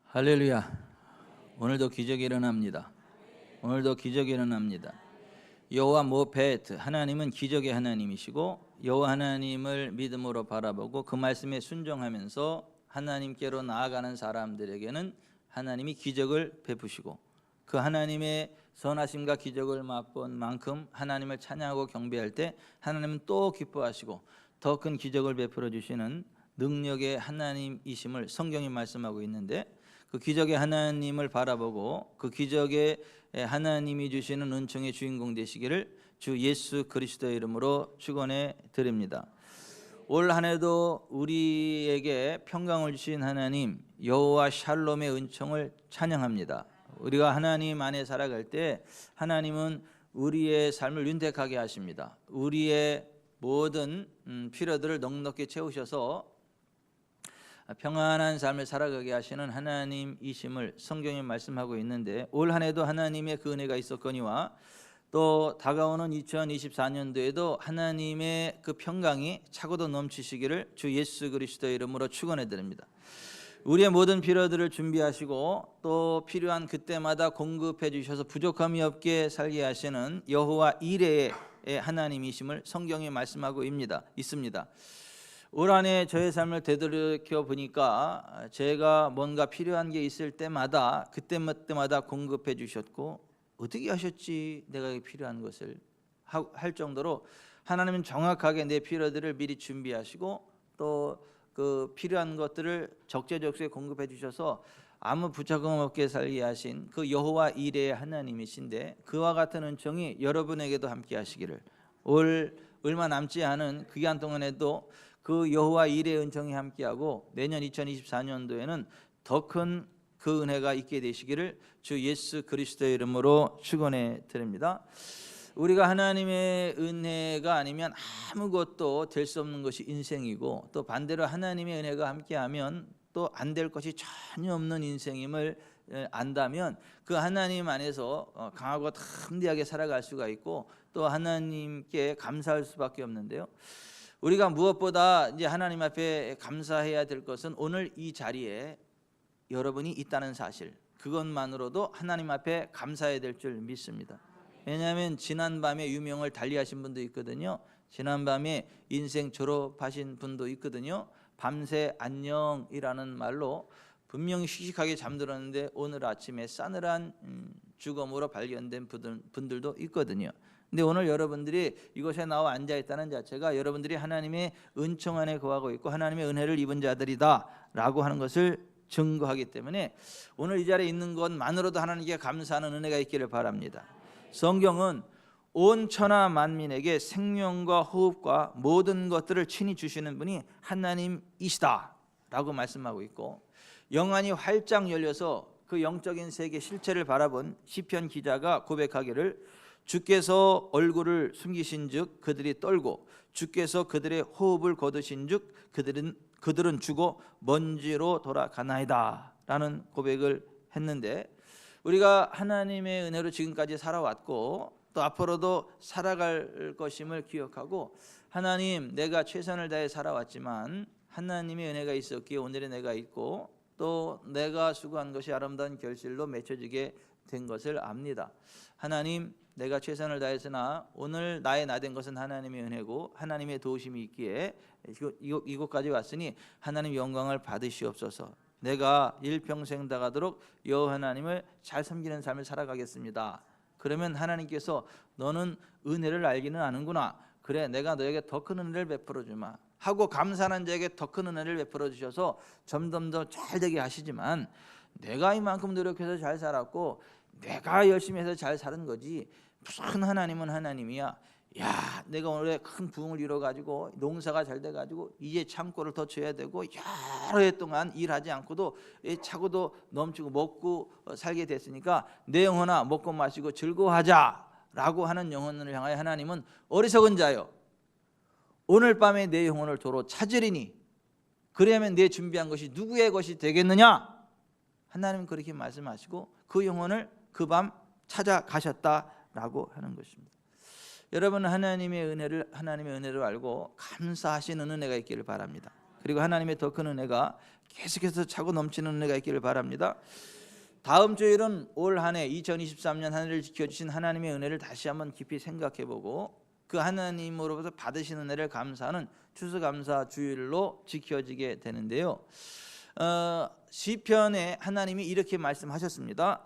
할렐루야. 오늘도 기적이 일어납니다. 오늘도 기적이 일어납니다. 여호와 모페트, 하나님은 기적의 하나님이시고 여호와 하나님을 믿음으로 바라보고 그 말씀에 순종하면서 하나님께로 나아가는 사람들에게는 하나님이 기적을 베푸시고 그 하나님의 선하심과 기적을 맛본 만큼 하나님을 찬양하고 경배할 때 하나님은 또 기뻐하시고 더 큰 기적을 베풀어 주시는 능력의 하나님이심을 성경이 말씀하고 있는데, 그 기적의 하나님을 바라보고 그 기적의 하나님이 주시는 은총의 주인공 되시기를 주 예수 그리스도의 이름으로 축원해 드립니다. 올 한 해도 우리에게 평강을 주신 하나님 여호와 샬롬의 은총을 찬양합니다. 우리가 하나님 안에 살아갈 때 하나님은 우리의 삶을 윤택하게 하십니다. 우리의 모든 필요들을 넉넉히 채우셔서 평안한 삶을 살아가게 하시는 하나님이심을 성경이 말씀하고 있는데, 올 한 해도 하나님의 그 은혜가 있었거니와 또 다가오는 2024년도에도 하나님의 그 평강이 차고도 넘치시기를 주 예수 그리스도의 이름으로 축원해 드립니다. 우리의 모든 필요들을 준비하시고 또 필요한 그때마다 공급해 주셔서 부족함이 없게 살게 하시는 여호와 이레의 하나님이심을 성경이 말씀하고 있습니다. 올 한 해 저의 삶을 되돌이켜 보니까 제가 뭔가 필요한 게 있을 때마다 그때마다 공급해 주셨고, 어떻게 하셨지 내가 필요한 것을 할 정도로 하나님은 정확하게 내 필요들을 미리 준비하시고 또 그 필요한 것들을 적재적소에 공급해 주셔서 아무 부착음 없게 살게 하신 그 여호와 이레의 하나님이신데, 그와 같은 은총이 여러분에게도 함께 하시기를, 올 얼마 남지 않은 기간 동안에도 그 여호와 이레의 은총이 함께하고 내년 2024년도에는 더 큰 그 은혜가 있게 되시기를 주 예수 그리스도의 이름으로 축원해 드립니다. 우리가 하나님의 은혜가 아니면 아무것도 될 수 없는 것이 인생이고, 또 반대로 하나님의 은혜가 함께하면 또 안 될 것이 전혀 없는 인생임을 안다면 그 하나님 안에서 강하고 든든하게 살아갈 수가 있고 또 하나님께 감사할 수밖에 없는데요. 우리가 무엇보다 이제 하나님 앞에 감사해야 될 것은 오늘 이 자리에 여러분이 있다는 사실, 그것만으로도 하나님 앞에 감사해야 될 줄 믿습니다. 왜냐하면 지난밤에 유명을 달리하신 분도 있거든요. 지난밤에 인생 졸업하신 분도 있거든요. 밤새 안녕이라는 말로 분명히 씩씩하게 잠들었는데 오늘 아침에 싸늘한 죽음으로 발견된 분들도 있거든요. 근데 오늘 여러분들이 이곳에 나와 앉아 있다는 자체가 여러분들이 하나님의 은총 안에 거하고 있고 하나님의 은혜를 입은 자들이다 라고 하는 것을 증거하기 때문에 오늘 이 자리에 있는 것만으로도 하나님께 감사하는 은혜가 있기를 바랍니다. 성경은 온 천하 만민에게 생명과 호흡과 모든 것들을 친히 주시는 분이 하나님이시다 라고 말씀하고 있고, 영안이 활짝 열려서 그 영적인 세계 실체를 바라본 시편 기자가 고백하기를, 주께서 얼굴을 숨기신 즉 그들이 떨고 주께서 그들의 호흡을 거두신 즉 그들은 죽어 먼지로 돌아가나이다 라는 고백을 했는데, 우리가 하나님의 은혜로 지금까지 살아왔고 또 앞으로도 살아갈 것임을 기억하고, 하나님 내가 최선을 다해 살아왔지만 하나님의 은혜가 있었기에 오늘의 내가 있고 또 내가 수고한 것이 아름다운 결실로 맺혀지게 된 것을 압니다. 하나님 내가 최선을 다했으나 오늘 나의 나된 것은 하나님의 은혜고 하나님의 도우심이 있기에 이곳까지 왔으니 하나님 영광을 받으시옵소서. 내가 일평생 다가도록 여호와 하나님을 잘 섬기는 삶을 살아가겠습니다. 그러면 하나님께서 너는 은혜를 알기는 아는구나, 그래 내가 너에게 더 큰 은혜를 베풀어 주마 하고 감사하는 자에게 더 큰 은혜를 베풀어 주셔서 점점 더 잘 되게 하시지만, 내가 이만큼 노력해서 잘 살았고 내가 열심히 해서 잘 사는 거지 무슨 하나님은 하나님이야, 야 내가 올해 큰 부흥을 이뤄가지고 농사가 잘 돼가지고 이제 창고를 더 쳐야 되고 여러 해 동안 일하지 않고도 차고도 넘치고 먹고 살게 됐으니까 내 영혼아 먹고 마시고 즐거워하자 라고 하는 영혼을 향하여 하나님은 어리석은 자여 오늘 밤에 내 영혼을 도로 찾으리니 그래야면 내 준비한 것이 누구의 것이 되겠느냐. 하나님은 그렇게 말씀하시고 그 영혼을 그 밤 찾아가셨다라고 하는 것입니다. 여러분은 하나님의 은혜를 알고 감사하시는 은혜가 있기를 바랍니다. 그리고 하나님의 더 큰 은혜가 계속해서 차고 넘치는 은혜가 있기를 바랍니다. 다음 주일은 올 한 해 2023년 한 해를 지켜주신 하나님의 은혜를 다시 한번 깊이 생각해보고 그 하나님으로부터 받으신 은혜를 감사하는 추수감사 주일로 지켜지게 되는데요. 시편에 하나님이 이렇게 말씀하셨습니다.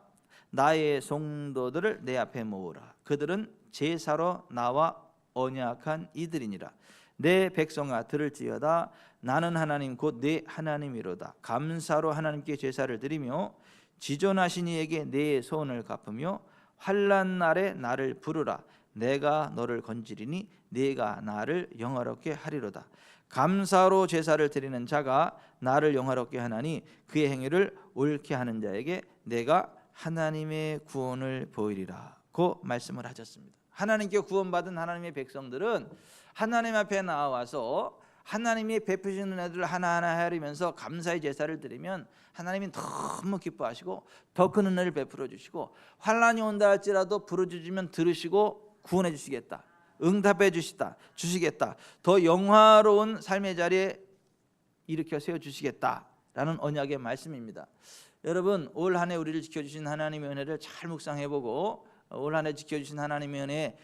나의 성도들을 내 앞에 모으라. 그들은 제사로 나와 언약한 이들이니라. 내 백성아 들을지어다. 나는 하나님 곧 내 하나님이로다. 감사로 하나님께 제사를 드리며 지존하신 이에게 내 소원을 갚으며 환난 날에 나를 부르라. 내가 너를 건지리니 네가 나를 영화롭게 하리로다. 감사로 제사를 드리는 자가 나를 영화롭게 하나니 그의 행위를 옳게 하는 자에게 내가 하나님의 구원을 보이리라 고 말씀을 하셨습니다. 하나님께 구원받은 하나님의 백성들은 하나님 앞에 나와서 하나님이 베푸시는 은혜들을 하나하나 헤아리면서 감사의 제사를 드리면 하나님이 너무 기뻐하시고 더 큰 은혜를 베풀어 주시고 환난이 온다 할지라도 부르짖으면 들으시고 구원해 주시겠다, 응답해 주시겠다, 더 영화로운 삶의 자리에 일으켜 세워주시겠다라는 언약의 말씀입니다. 여러분, 올 한 해 우리를 지켜주신 하나님의 은혜를 잘 묵상해보고 올 한 해 지켜주신 하나님의 은혜에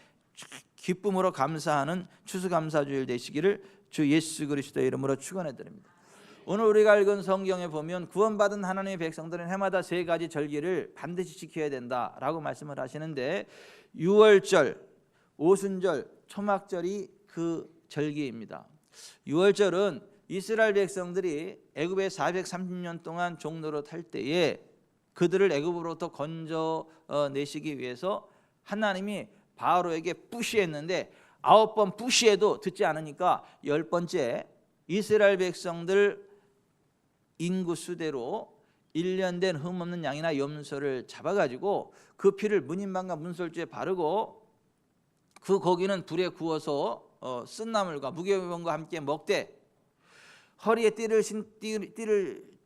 기쁨으로 감사하는 추수감사주일 되시기를 주 예수 그리스도의 이름으로 축원해드립니다. 오늘 우리가 읽은 성경에 보면 구원받은 하나님의 백성들은 해마다 3가지 절기를 반드시 지켜야 된다라고 말씀을 하시는데 유월절, 오순절, 초막절이 그 절기입니다. 유월절은 이스라엘 백성들이 애굽에 430년 동안 종노릇 할 때에 그들을 애굽으로부터 건져내시기 위해서 하나님이 바로에게 푸시했는데 9번 푸시해도 듣지 않으니까 10번째 이스라엘 백성들 인구 수대로 1년 된 흠없는 양이나 염소를 잡아가지고 그 피를 문인방과 문설주에 바르고 그 고기는 불에 구워서 쓴 나물과 무교병과 함께 먹되 허리에 띠를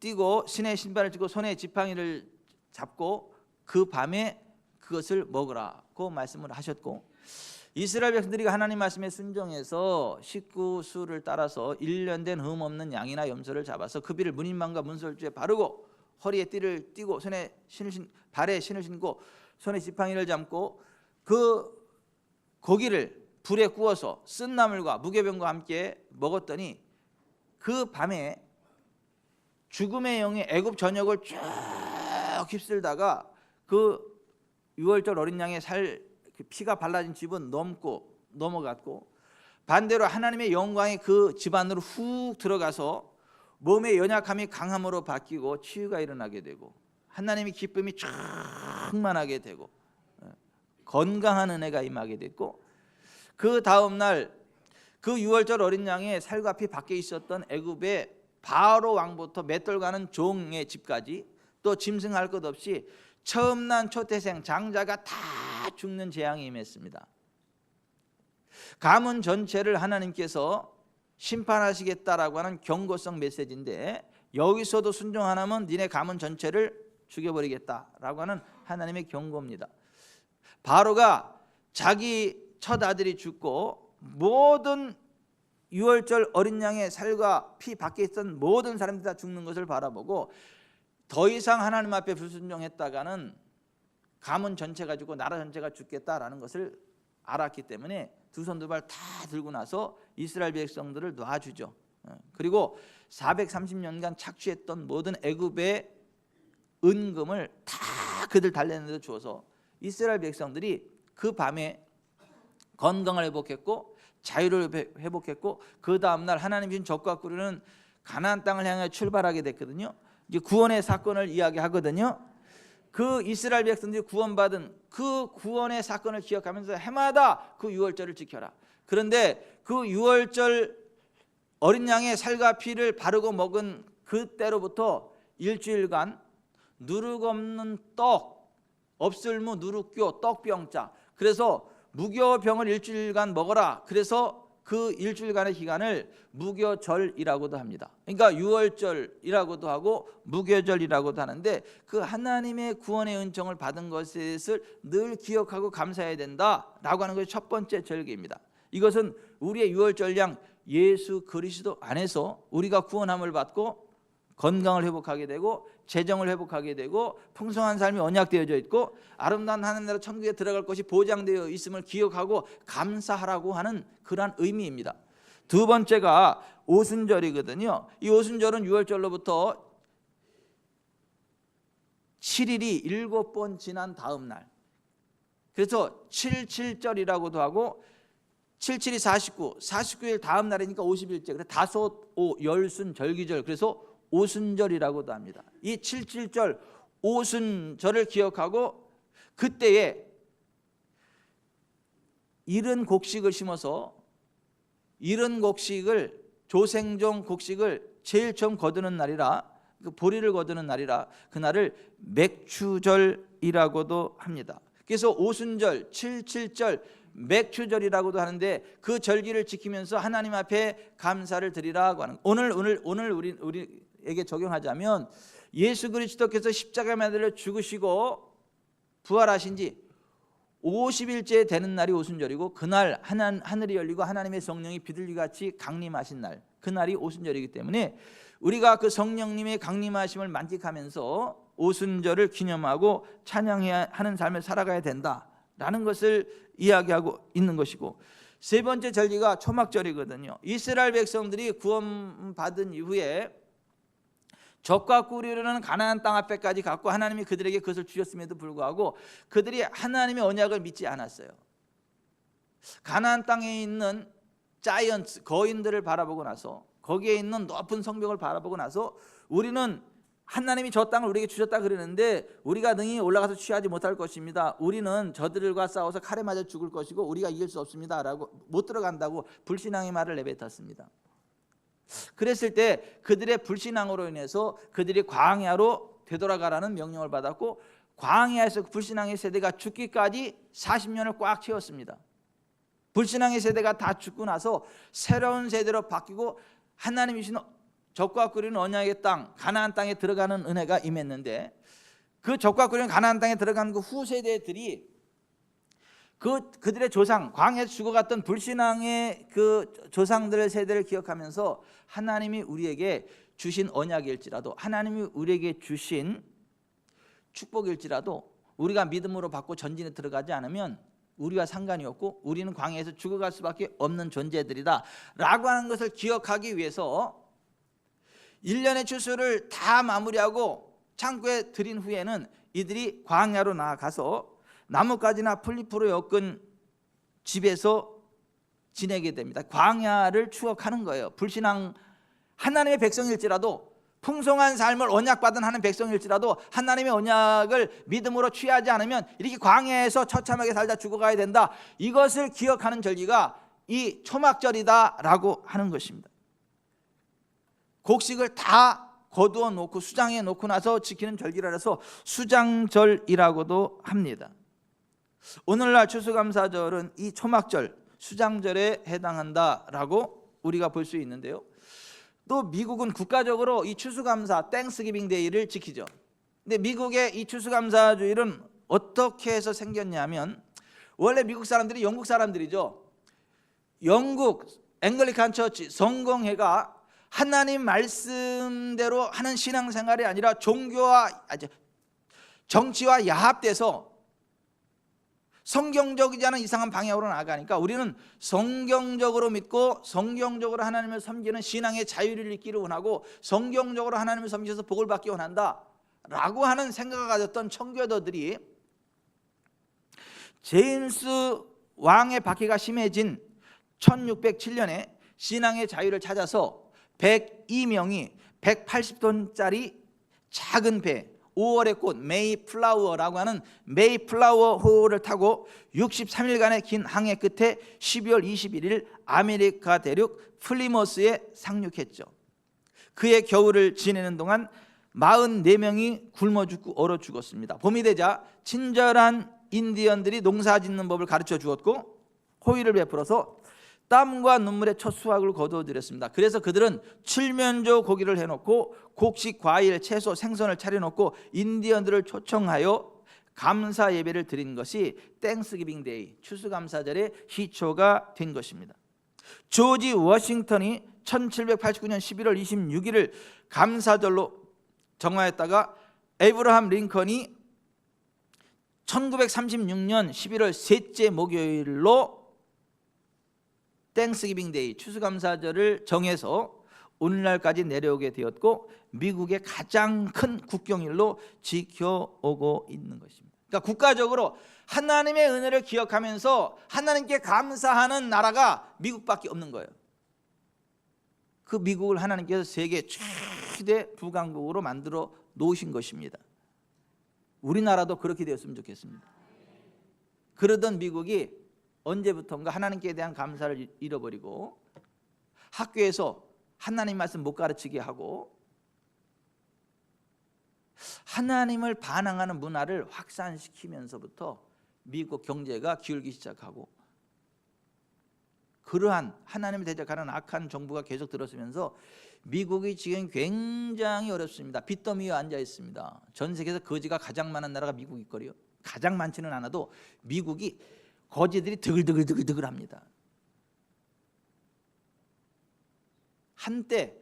띠고 신의 신발을 쥐고 손에 지팡이를 잡고 그 밤에 그것을 먹으라고 말씀을 하셨고 이스라엘 백성들이 하나님 말씀에 순종해서 식구수를 따라서 1년 된 흠없는 양이나 염소를 잡아서 그 피를 문인방과 문설주에 바르고 허리에 띠를 띠고 발에 신을 신고 손에 지팡이를 잡고 그 고기를 불에 구워서 쓴 나물과 무교병과 함께 먹었더니 그 밤에 죽음의 영이 애굽 전역을 쭉 휩쓸다가 그 유월절 어린 양의 피가 발라진 집은 넘어갔고 반대로 하나님의 영광이 그 집 안으로 훅 들어가서 몸의 연약함이 강함으로 바뀌고 치유가 일어나게 되고 하나님의 기쁨이 충만하게 되고 건강한 은혜가 임하게 됐고 그 다음 날 그 유월절 어린 양의 살과 피 밖에 있었던 애굽의 바로 왕부터 맷돌 가는 종의 집까지 또 짐승할 것 없이 처음 난 초태생 장자가 다 죽는 재앙이 임했습니다. 가문 전체를 하나님께서 심판하시겠다라고 하는 경고성 메시지인데 여기서도 순종 안 하면 니네 가문 전체를 죽여버리겠다라고 하는 하나님의 경고입니다. 바로가 자기 첫 아들이 죽고 모든 유월절 어린 양의 살과 피 밖에 있던 모든 사람들이 다 죽는 것을 바라보고 더 이상 하나님 앞에 불순종했다가는 가문 전체 가지고 나라 전체가 죽겠다라는 것을 알았기 때문에 두 손 두 발 다 들고 나서 이스라엘 백성들을 놔주죠. 그리고 430년간 착취했던 모든 애굽의 은금을 다 그들 달래는 데 주어서 이스라엘 백성들이 그 밤에 건강을 회복했고 자유를 회복했고 그 다음날 하나님 주신 적과 꿀이는 가나안 땅을 향해 출발하게 됐거든요. 이제 구원의 사건을 이야기하거든요. 그 이스라엘 백성들이 구원받은 그 구원의 사건을 기억하면서 해마다 그 유월절을 지켜라. 그런데 그 유월절 어린 양의 살과 피를 바르고 먹은 그때로부터 일주일간 누룩 없는 떡, 없을무 누룩교 떡병자, 그래서 무교병을 일주일간 먹어라. 그래서 그 일주일간의 기간을 무교절이라고도 합니다. 그러니까 유월절이라고도 하고 무교절이라고도 하는데 그 하나님의 구원의 은총을 받은 것을 늘 기억하고 감사해야 된다라고 하는 것이 첫 번째 절기입니다. 이것은 우리의 유월절량 예수 그리스도 안에서 우리가 구원함을 받고 건강을 회복하게 되고 재정을 회복하게 되고 풍성한 삶이 언약되어져 있고 아름다운 하나님 나라 천국에 들어갈 것이 보장되어 있음을 기억하고 감사하라고 하는 그러한 의미입니다. 두 번째가 오순절이거든요. 이 오순절은 6월절로부터 7일이 7번 지난 다음 날, 그래서 77절이라고도 하고 77이 49, 49일 다음 날이니까 50일째. 그래서 다섯, 오, 열순, 절기절, 그래서 오순절이라고도 합니다. 이 77절 오순절을 기억하고 그때에 이른 곡식을 심어서 이른 곡식을, 조생종 곡식을 제일 처음 거두는 날이라, 그 보리를 거두는 날이라 그날을 맥추절이라고도 합니다. 그래서 오순절, 77절, 맥추절이라고도 하는데 그 절기를 지키면서 하나님 앞에 감사를 드리라고 하는, 오늘 우리에게 적용하자면 예수 그리스도께서 십자가에 매달려 죽으시고 부활하신 지 50일째 되는 날이 오순절이고 그날 하늘이 열리고 하나님의 성령이 비둘기같이 강림하신 날, 그날이 오순절이기 때문에 우리가 그 성령님의 강림하심을 만끽하면서 오순절을 기념하고 찬양해야 하는 삶을 살아가야 된다라는 것을 이야기하고 있는 것이고, 세 번째 절기가 초막절이거든요. 이스라엘 백성들이 구원받은 이후에 적과 꿀이르는 가나안 땅 앞에까지 갔고 하나님이 그들에게 그것을 주셨음에도 불구하고 그들이 하나님의 언약을 믿지 않았어요. 가나안 땅에 있는 자이언트, 거인들을 바라보고 나서, 거기에 있는 높은 성벽을 바라보고 나서 우리는 하나님이 저 땅을 우리에게 주셨다 그러는데 우리가 능히 올라가서 취하지 못할 것입니다. 우리는 저들과 싸워서 칼에 맞아 죽을 것이고 우리가 이길 수 없습니다 라고 못 들어간다고 불신앙의 말을 내뱉었습니다. 그랬을 때 그들의 불신앙으로 인해서 그들이 광야로 되돌아가라는 명령을 받았고, 광야에서 불신앙의 세대가 죽기까지 40년을 꽉 채웠습니다. 불신앙의 세대가 다 죽고 나서 새로운 세대로 바뀌고 하나님이 주신 적과 꿀이는 언약의 땅, 가나안 땅에 들어가는 은혜가 임했는데, 그 적과 꿀이는 가나안 땅에 들어간 그 후세대들이 그들의 조상, 광야에서 죽어갔던 불신앙의 그 조상들의 세대를 기억하면서 하나님이 우리에게 주신 언약일지라도, 하나님이 우리에게 주신 축복일지라도 우리가 믿음으로 받고 전진에 들어가지 않으면 우리와 상관이 없고 우리는 광야에서 죽어갈 수밖에 없는 존재들이다 라고 하는 것을 기억하기 위해서 1년의 추수를 다 마무리하고 창고에 들인 후에는 이들이 광야로 나아가서 나뭇가지나 풀잎으로 엮은 집에서 지내게 됩니다. 광야를 추억하는 거예요. 불신앙 하나님의 백성일지라도, 풍성한 삶을 언약받은 하는 백성일지라도 하나님의 언약을 믿음으로 취하지 않으면 이렇게 광야에서 처참하게 살다 죽어가야 된다, 이것을 기억하는 절기가 이 초막절이다라고 하는 것입니다. 곡식을 다 거두어 놓고 수장해 놓고 나서 지키는 절기라서 수장절이라고도 합니다. 오늘날 추수감사절은 이 초막절, 수장절에 해당한다라고 우리가 볼 수 있는데요. 또 미국은 국가적으로 이 추수감사 땡스기빙 데이를 지키죠. 근데 미국의 이 추수감사주일은 어떻게 해서 생겼냐면, 원래 미국 사람들이 영국 사람들이죠. 영국 앵글리칸 처치 성공회가 하나님 말씀대로 하는 신앙생활이 아니라 종교와 정치와 야합돼서 성경적이지 않은 이상한 방향으로 나아가니까 우리는 성경적으로 믿고 성경적으로 하나님을 섬기는 신앙의 자유를 얻기를 원하고 성경적으로 하나님을 섬기셔서 복을 받기 원한다 라고 하는 생각을 가졌던 청교도들이 제임스 왕의 박해가 심해진 1607년에 신앙의 자유를 찾아서 102명이 180톤짜리 작은 배, 5월의 꽃 메이플라워라고 하는 메이플라워 호를 타고 63일간의 긴 항해 끝에 12월 21일 아메리카 대륙 플리머스에 상륙했죠. 그의 겨울을 지내는 동안 44명이 굶어 죽고 얼어 죽었습니다. 봄이 되자 친절한 인디언들이 농사 짓는 법을 가르쳐 주었고 호의를 베풀어서 땀과 눈물의 첫 수확을 거두어드렸습니다. 그래서 그들은 칠면조 고기를 해놓고 곡식, 과일, 채소, 생선을 차려놓고 인디언들을 초청하여 감사 예배를 드린 것이 땡스기빙 데이, 추수감사절의 시초가 된 것입니다. 조지 워싱턴이 1789년 11월 26일을 감사절로 정하였다가 에이브러함 링컨이 1936년 11월 셋째 목요일로 땡스기빙 데이 추수감사절을 정해서 오늘날까지 내려오게 되었고 미국의 가장 큰 국경일로 지켜오고 있는 것입니다. 그러니까 국가적으로 하나님의 은혜를 기억하면서 하나님께 감사하는 나라가 미국밖에 없는 거예요. 그 미국을 하나님께서 세계 최대 부강국으로 만들어 놓으신 것입니다. 우리나라도 그렇게 되었으면 좋겠습니다. 그러던 미국이 언제부턴가 하나님께 대한 감사를 잃어버리고 학교에서 하나님 말씀 못 가르치게 하고 하나님을 반항하는 문화를 확산시키면서부터 미국 경제가 기울기 시작하고 그러한 하나님을 대적하는 악한 정부가 계속 들어서면서 미국이 지금 굉장히 어렵습니다. 빚더미 위에 앉아 있습니다. 전 세계에서 거지가 가장 많은 나라가 미국일 거예요. 가장 많지는 않아도 미국이 거지들이 드글드글합니다. 한때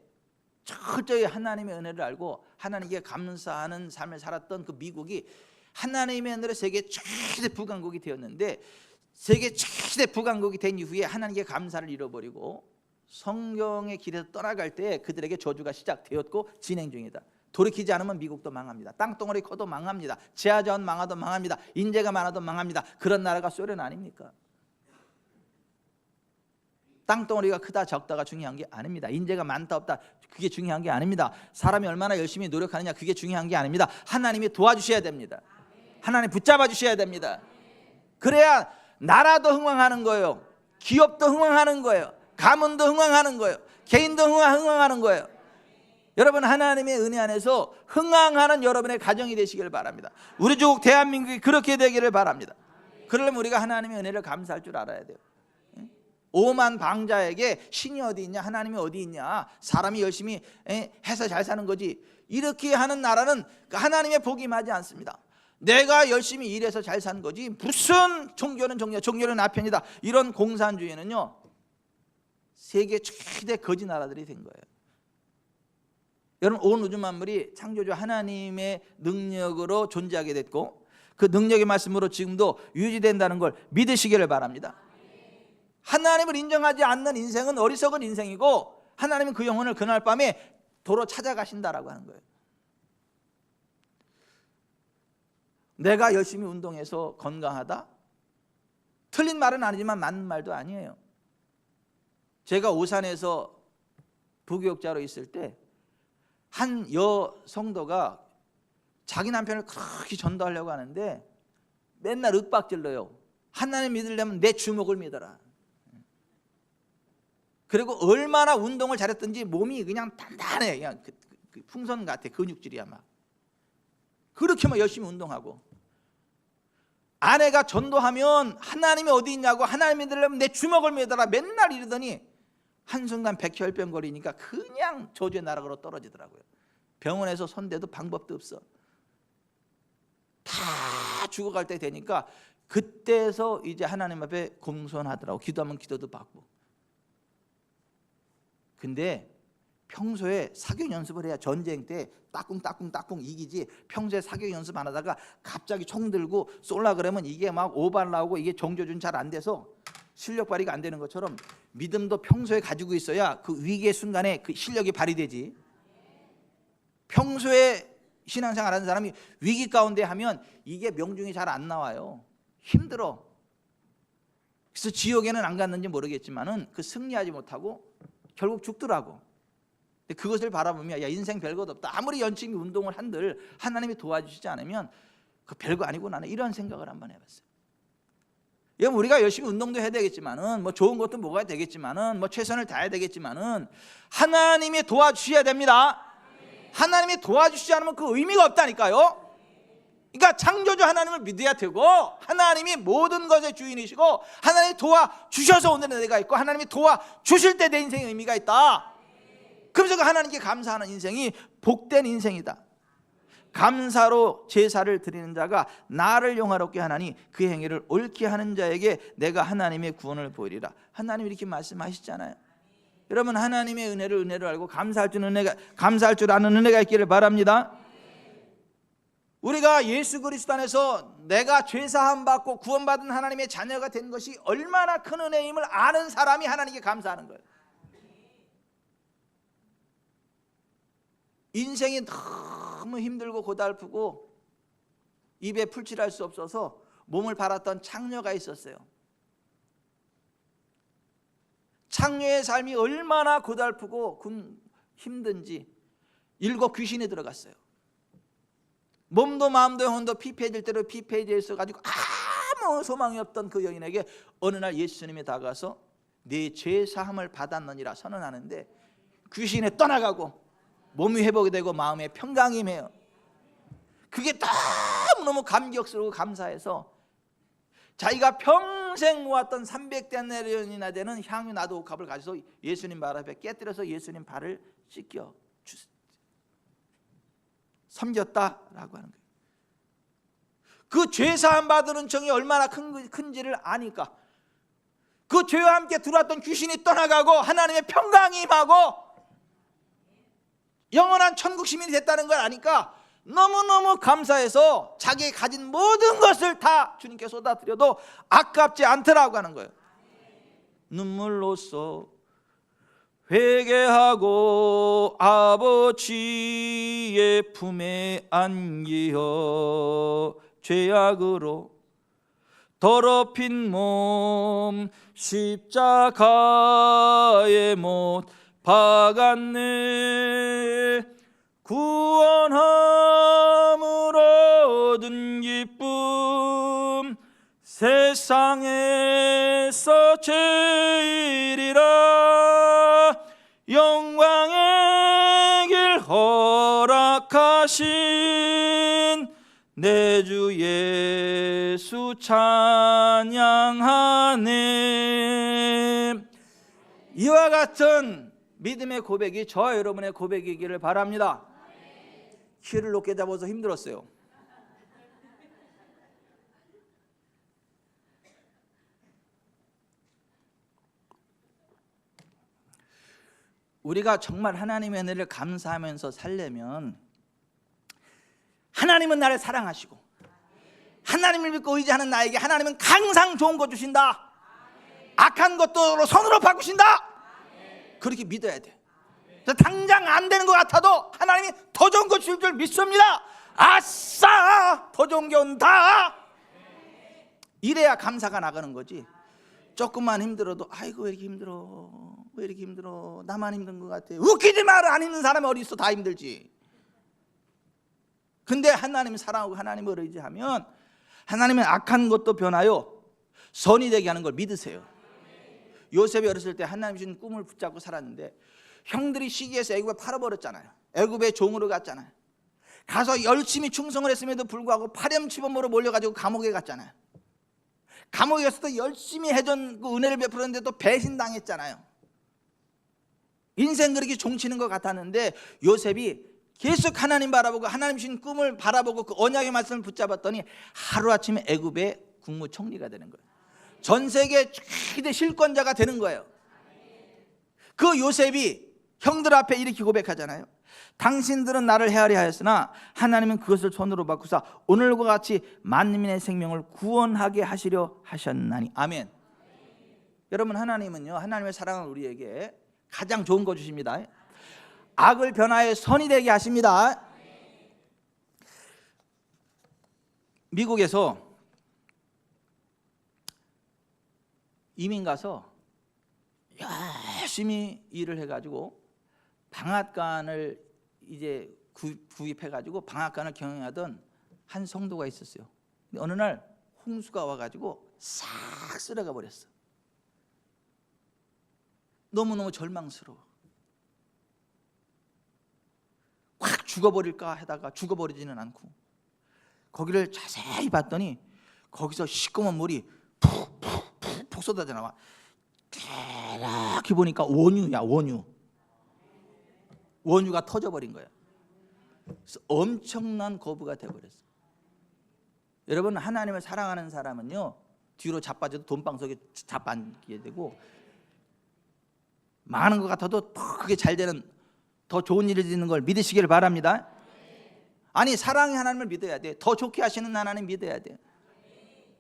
철저히 하나님의 은혜를 알고 하나님께 감사하는 삶을 살았던 그 미국이 하나님의 은혜로 세계 최대 부강국이 되었는데 세계 최대 부강국이 된 이후에 하나님께 감사를 잃어버리고 성경의 길에서 떠나갈 때 그들에게 저주가 시작되었고 진행 중이다. 돌이키지 않으면 미국도 망합니다. 땅덩어리 커도 망합니다. 지하자원 망하도 망합니다. 인재가 많아도 망합니다. 그런 나라가 소련 아닙니까? 땅덩어리가 크다 적다가 중요한 게 아닙니다. 인재가 많다 없다 그게 중요한 게 아닙니다. 사람이 얼마나 열심히 노력하느냐 그게 중요한 게 아닙니다. 하나님이 도와주셔야 됩니다. 하나님 붙잡아 주셔야 됩니다. 그래야 나라도 흥왕하는 거예요. 기업도 흥왕하는 거예요. 가문도 흥왕하는 거예요. 개인도 흥왕하는 거예요. 여러분 하나님의 은혜 안에서 흥왕하는 여러분의 가정이 되시길 바랍니다. 우리 조국 대한민국이 그렇게 되기를 바랍니다. 그러려면 우리가 하나님의 은혜를 감사할 줄 알아야 돼요. 오만 방자에게 신이 어디 있냐 하나님이 어디 있냐 사람이 열심히 해서 잘 사는 거지 이렇게 하는 나라는 하나님의 복이 임하지 않습니다. 내가 열심히 일해서 잘 사는 거지 무슨 종교는 종교야 종교는 나 편이다 이런 공산주의는요 세계 최대 거지 나라들이 된 거예요. 여러분 온 우주 만물이 창조주 하나님의 능력으로 존재하게 됐고 그 능력의 말씀으로 지금도 유지된다는 걸 믿으시기를 바랍니다. 하나님을 인정하지 않는 인생은 어리석은 인생이고 하나님은 그 영혼을 그날 밤에 도로 찾아가신다라고 하는 거예요. 내가 열심히 운동해서 건강하다? 틀린 말은 아니지만 맞는 말도 아니에요. 제가 오산에서 부교육자로 있을 때 한 여성도가 자기 남편을 그렇게 전도하려고 하는데 맨날 윽박질러요. 하나님 믿으려면 내 주먹을 믿어라. 그리고 얼마나 운동을 잘했든지 몸이 그냥 단단해. 그냥 그 풍선 같아. 근육질이야 막. 그렇게 막 열심히 운동하고 아내가 전도하면 하나님이 어디 있냐고 하나님 믿으려면 내 주먹을 믿어라 맨날 이러더니 한순간 백혈병거리니까 그냥 저주의 나락으로 떨어지더라고요. 병원에서 손대도 방법도 없어. 다 죽어갈 때 되니까 그때서 이제 하나님 앞에 공손하더라고. 기도하면 기도도 받고. 근데 평소에 사격 연습을 해야 전쟁 때 따꿍 이기지 평소에 사격 연습 안 하다가 갑자기 총 들고 쏠라 그러면 이게 막 오발 나오고 이게 정조준 잘 안 돼서 실력 발휘가 안 되는 것처럼 믿음도 평소에 가지고 있어야 그 위기의 순간에 그 실력이 발휘되지. 평소에 신앙생활 하는 사람이 위기 가운데 하면 이게 명중이 잘 안 나와요. 힘들어. 그래서 지옥에는 안 갔는지 모르겠지만은 그 승리하지 못하고 결국 죽더라고. 그것을 바라보면 야 인생 별것 없다. 아무리 열심히 운동을 한들 하나님이 도와주시지 않으면 그 별거 아니고 나는 이런 생각을 한번 해봤어요. 여러분 우리가 열심히 운동도 해야 되겠지만은 뭐 좋은 것도 먹어야 되겠지만은 뭐 최선을 다해야 되겠지만은 하나님이 도와주셔야 됩니다. 하나님이 도와주시지 않으면 그 의미가 없다니까요. 그러니까 창조주 하나님을 믿어야 되고 하나님이 모든 것의 주인이시고 하나님이 도와주셔서 오늘의 내가 있고 하나님이 도와주실 때 내 인생의 의미가 있다. 그래서 그 하나님께 감사하는 인생이 복된 인생이다. 감사로 제사를 드리는 자가 나를 영화롭게 하나니 그 행위를 옳게 하는 자에게 내가 하나님의 구원을 보이리라. 하나님이 이렇게 말씀하시잖아요. 여러분 하나님의 은혜를 알고 감사할 줄 아는 은혜가 있기를 바랍니다. 우리가 예수 그리스도 안에서 내가 죄 사함 받고 구원받은 하나님의 자녀가 된 것이 얼마나 큰 은혜임을 아는 사람이 하나님께 감사하는 거예요. 인생이 너무 힘들고 고달프고 입에 풀칠할 수 없어서 몸을 팔았던 창녀가 있었어요. 창녀의 삶이 얼마나 고달프고 힘든지 7 귀신에 들어갔어요. 몸도 마음도 영혼도 피폐해질 대로 피폐해져 있어가지고 아무 소망이 없던 그 여인에게 어느 날 예수님이 다가가서 네 죄 사함을 받았느니라 선언하는데 귀신이 떠나가고 몸이 회복이 되고 마음에 평강이 임해요. 그게 너무너무 감격스러워 감사해서 자기가 평생 모았던 300데나리온이나 되는 향유 나도 옥합을 가져서 예수님 발 앞에 깨뜨려서 예수님 발을 씻겨 섬겼다라고 하는 거예요. 그 죄사함 받은 은총이 얼마나 큰지를 아니까 그 죄와 함께 들어왔던 귀신이 떠나가고 하나님의 평강이 임하고 영원한 천국 시민이 됐다는 걸 아니까 너무너무 감사해서 자기가 가진 모든 것을 다 주님께 쏟아드려도 아깝지 않더라고 하는 거예요. 눈물로써 회개하고 아버지의 품에 안기어 죄악으로 더럽힌 몸 십자가에 못 박았네. 구원함으로 얻은 기쁨 세상에서 제일이라 영광의 길 허락하신 내 주 예수 찬양하네. 이와 같은 믿음의 고백이 저와 여러분의 고백이기를 바랍니다. 키를 높게 잡아서 힘들었어요. 우리가 정말 하나님의 은혜를 감사하면서 살려면 하나님은 나를 사랑하시고 하나님을 믿고 의지하는 나에게 하나님은 항상 좋은 거 주신다. 악한 것도 선으로 바꾸신다. 그렇게 믿어야 돼. 당장 안 되는 것 같아도 하나님이 더 좋은 거 줄 줄 믿습니다. 아싸 더 좋은 게 온다. 이래야 감사가 나가는 거지. 조금만 힘들어도 아이고 왜 이렇게 힘들어, 왜 이렇게 힘들어, 나만 힘든 것 같아. 웃기지 마라. 안 힘든 사람이 어디 있어. 다 힘들지. 근데 하나님 사랑하고 하나님을 의지하면 하나님은 악한 것도 변하여 선이 되게 하는 걸 믿으세요. 요셉이 어렸을 때 하나님 주신 꿈을 붙잡고 살았는데 형들이 시기해서 애굽에 팔아버렸잖아요. 애굽에 종으로 갔잖아요. 가서 열심히 충성을 했음에도 불구하고 파렴치범으로 몰려가지고 감옥에 갔잖아요. 감옥에 가서도 열심히 해준 그 은혜를 베풀었는데 또 배신당했잖아요. 인생 그렇게 종치는 것 같았는데 요셉이 계속 하나님 바라보고 하나님 주신 꿈을 바라보고 그 언약의 말씀을 붙잡았더니 하루아침에 애굽의 국무총리가 되는 거예요. 전 세계 최대 실권자가 되는 거예요. 그 요셉이 형들 앞에 이렇게 고백하잖아요. 당신들은 나를 헤아려 하였으나 하나님은 그것을 손으로 바꾸사 오늘과 같이 만민의 생명을 구원하게 하시려 하셨나니. 아멘. 여러분 하나님은요, 하나님의 사랑은 우리에게 가장 좋은 거 주십니다. 악을 변화해 선이 되게 하십니다. 미국에서 이민 가서 열심히 일을 해가지고 방앗간을 이제 구입해가지고 방앗간을 경영하던 한 성도가 있었어요. 근데 어느 날 홍수가 와가지고 싹 쓸어가 버렸어. 너무너무 절망스러워. 확 죽어버릴까 하다가 죽어버리지는 않고 거기를 자세히 봤더니 거기서 시꺼먼 물이 푹푹푹 쏟아져 나와. 이렇게 보니까 원유야. 원유가 터져버린 거야. 그래서 엄청난 거부가 돼버렸어. 여러분 하나님을 사랑하는 사람은요 뒤로 자빠져도 돈방석에 자빠지게 되고 많은 것 같아도 더 그게 잘 되는, 더 좋은 일이 되는 걸 믿으시길 바랍니다. 아니, 사랑의 하나님을 믿어야 돼. 더 좋게 하시는 하나님 믿어야 돼.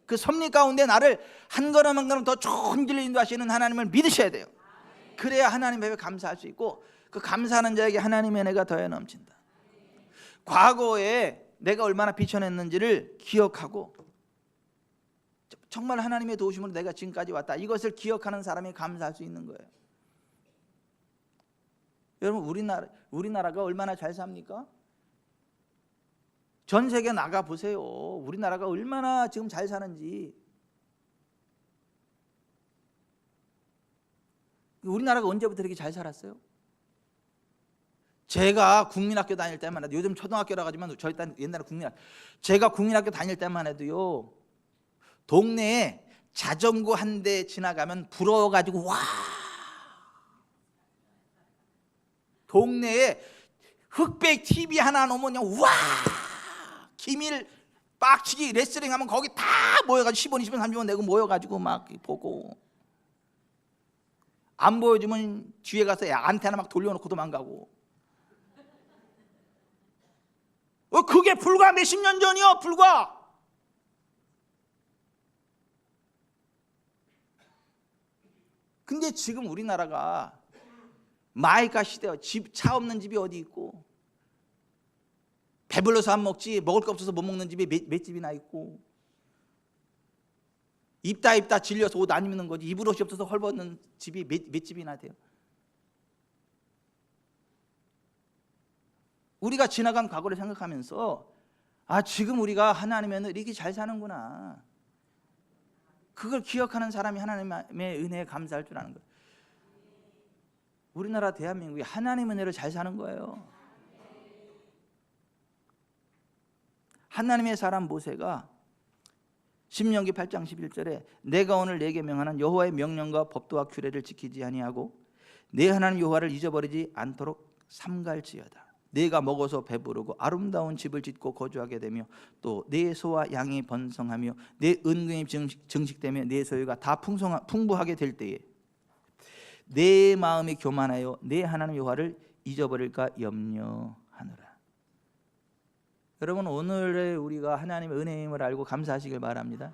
그 섭리 가운데 나를 한 걸음 한 걸음 더 좋은 길로 인도하시는 하나님을 믿으셔야 돼요. 그래야 하나님 앞에 감사할 수 있고, 그 감사하는 자에게 하나님의 은혜가 더해 넘친다. 과거에 내가 얼마나 비춰냈는지를 기억하고, 정말 하나님의 도우심으로 내가 지금까지 왔다, 이것을 기억하는 사람이 감사할 수 있는 거예요. 여러분, 우리나라가 얼마나 잘 삽니까? 전 세계 나가 보세요. 우리나라가 얼마나 지금 잘 사는지. 우리나라가 언제부터 이렇게 잘 살았어요? 제가 국민학교 다닐 때만 해도, 요즘 초등학교라 하지만 저희 때 옛날에 제가 국민학교 다닐 때만 해도요, 동네에 자전거 한 대 지나가면 부러워가지고 와, 동네에 흑백 TV 하나 놓으면 와, 기밀 빡치기 레슬링 하면 거기 다 모여가지고 10원 20원 30원 내고 모여가지고 막 보고, 안 보여주면 뒤에 가서 안테나 막 돌려놓고 도망가고. 그게 불과 몇십 년 전이요. 불과. 근데 지금 우리나라가 마이카 시대요. 차 없는 집이 어디 있고, 배불러서 안 먹지 먹을 거 없어서 못 먹는 집이 몇 집이나 있고, 입다 질려서 옷 안 입는 거지 입을 옷이 없어서 헐벗는 집이 몇 집이나 돼요. 우리가 지나간 과거를 생각하면서, 아, 지금 우리가 하나님의 이렇게 잘 사는구나, 그걸 기억하는 사람이 하나님의 은혜에 감사할 줄 아는 거예요. 우리나라 대한민국이 하나님의 은혜로 잘 사는 거예요. 하나님의 사람 모세가 신명기 8장 11절에 내가 오늘 내게 명하는 여호와의 명령과 법도와 규례를 지키지 아니하고 내 하나님 여호와를 잊어버리지 않도록 삼갈지어다. 내가 먹어서 배부르고 아름다운 집을 짓고 거주하게 되며 또 내 소와 양이 번성하며 내 은금이 증식되며 내 소유가 다 풍부하게 될 때에 내 마음이 교만하여 내 하나님 여호와를 잊어버릴까 염려하노라. 여러분, 오늘의 우리가 하나님의 은혜임을 알고 감사하시길 바랍니다.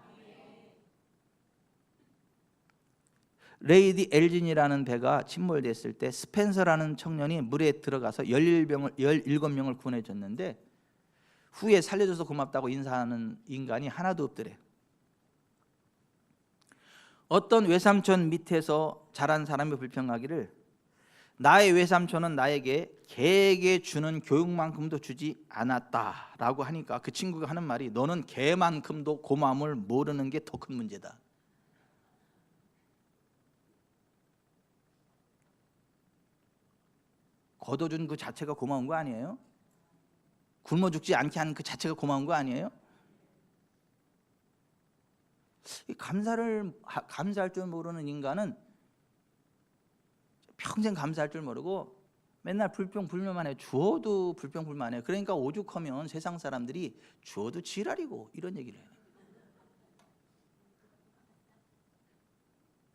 레이디 엘진이라는 배가 침몰됐을 때 스펜서라는 청년이 물에 들어가서 17명을 구원해줬는데, 후에 살려줘서 고맙다고 인사하는 인간이 하나도 없더래. 어떤 외삼촌 밑에서 자란 사람이 불평하기를, 나의 외삼촌은 나에게 개에게 주는 교육만큼도 주지 않았다라고 하니까 그 친구가 하는 말이, 너는 개만큼도 고마움을 모르는 게 더 큰 문제다. 걷어준 그 자체가 고마운 거 아니에요? 굶어 죽지 않게 하는 그 자체가 고마운 거 아니에요? 감사할 줄 모르는 인간은 평생 감사할 줄 모르고 맨날 불평불만해. 주어도 불평불만해. 그러니까 오죽하면 세상 사람들이 주어도 지랄이고 이런 얘기를 해요.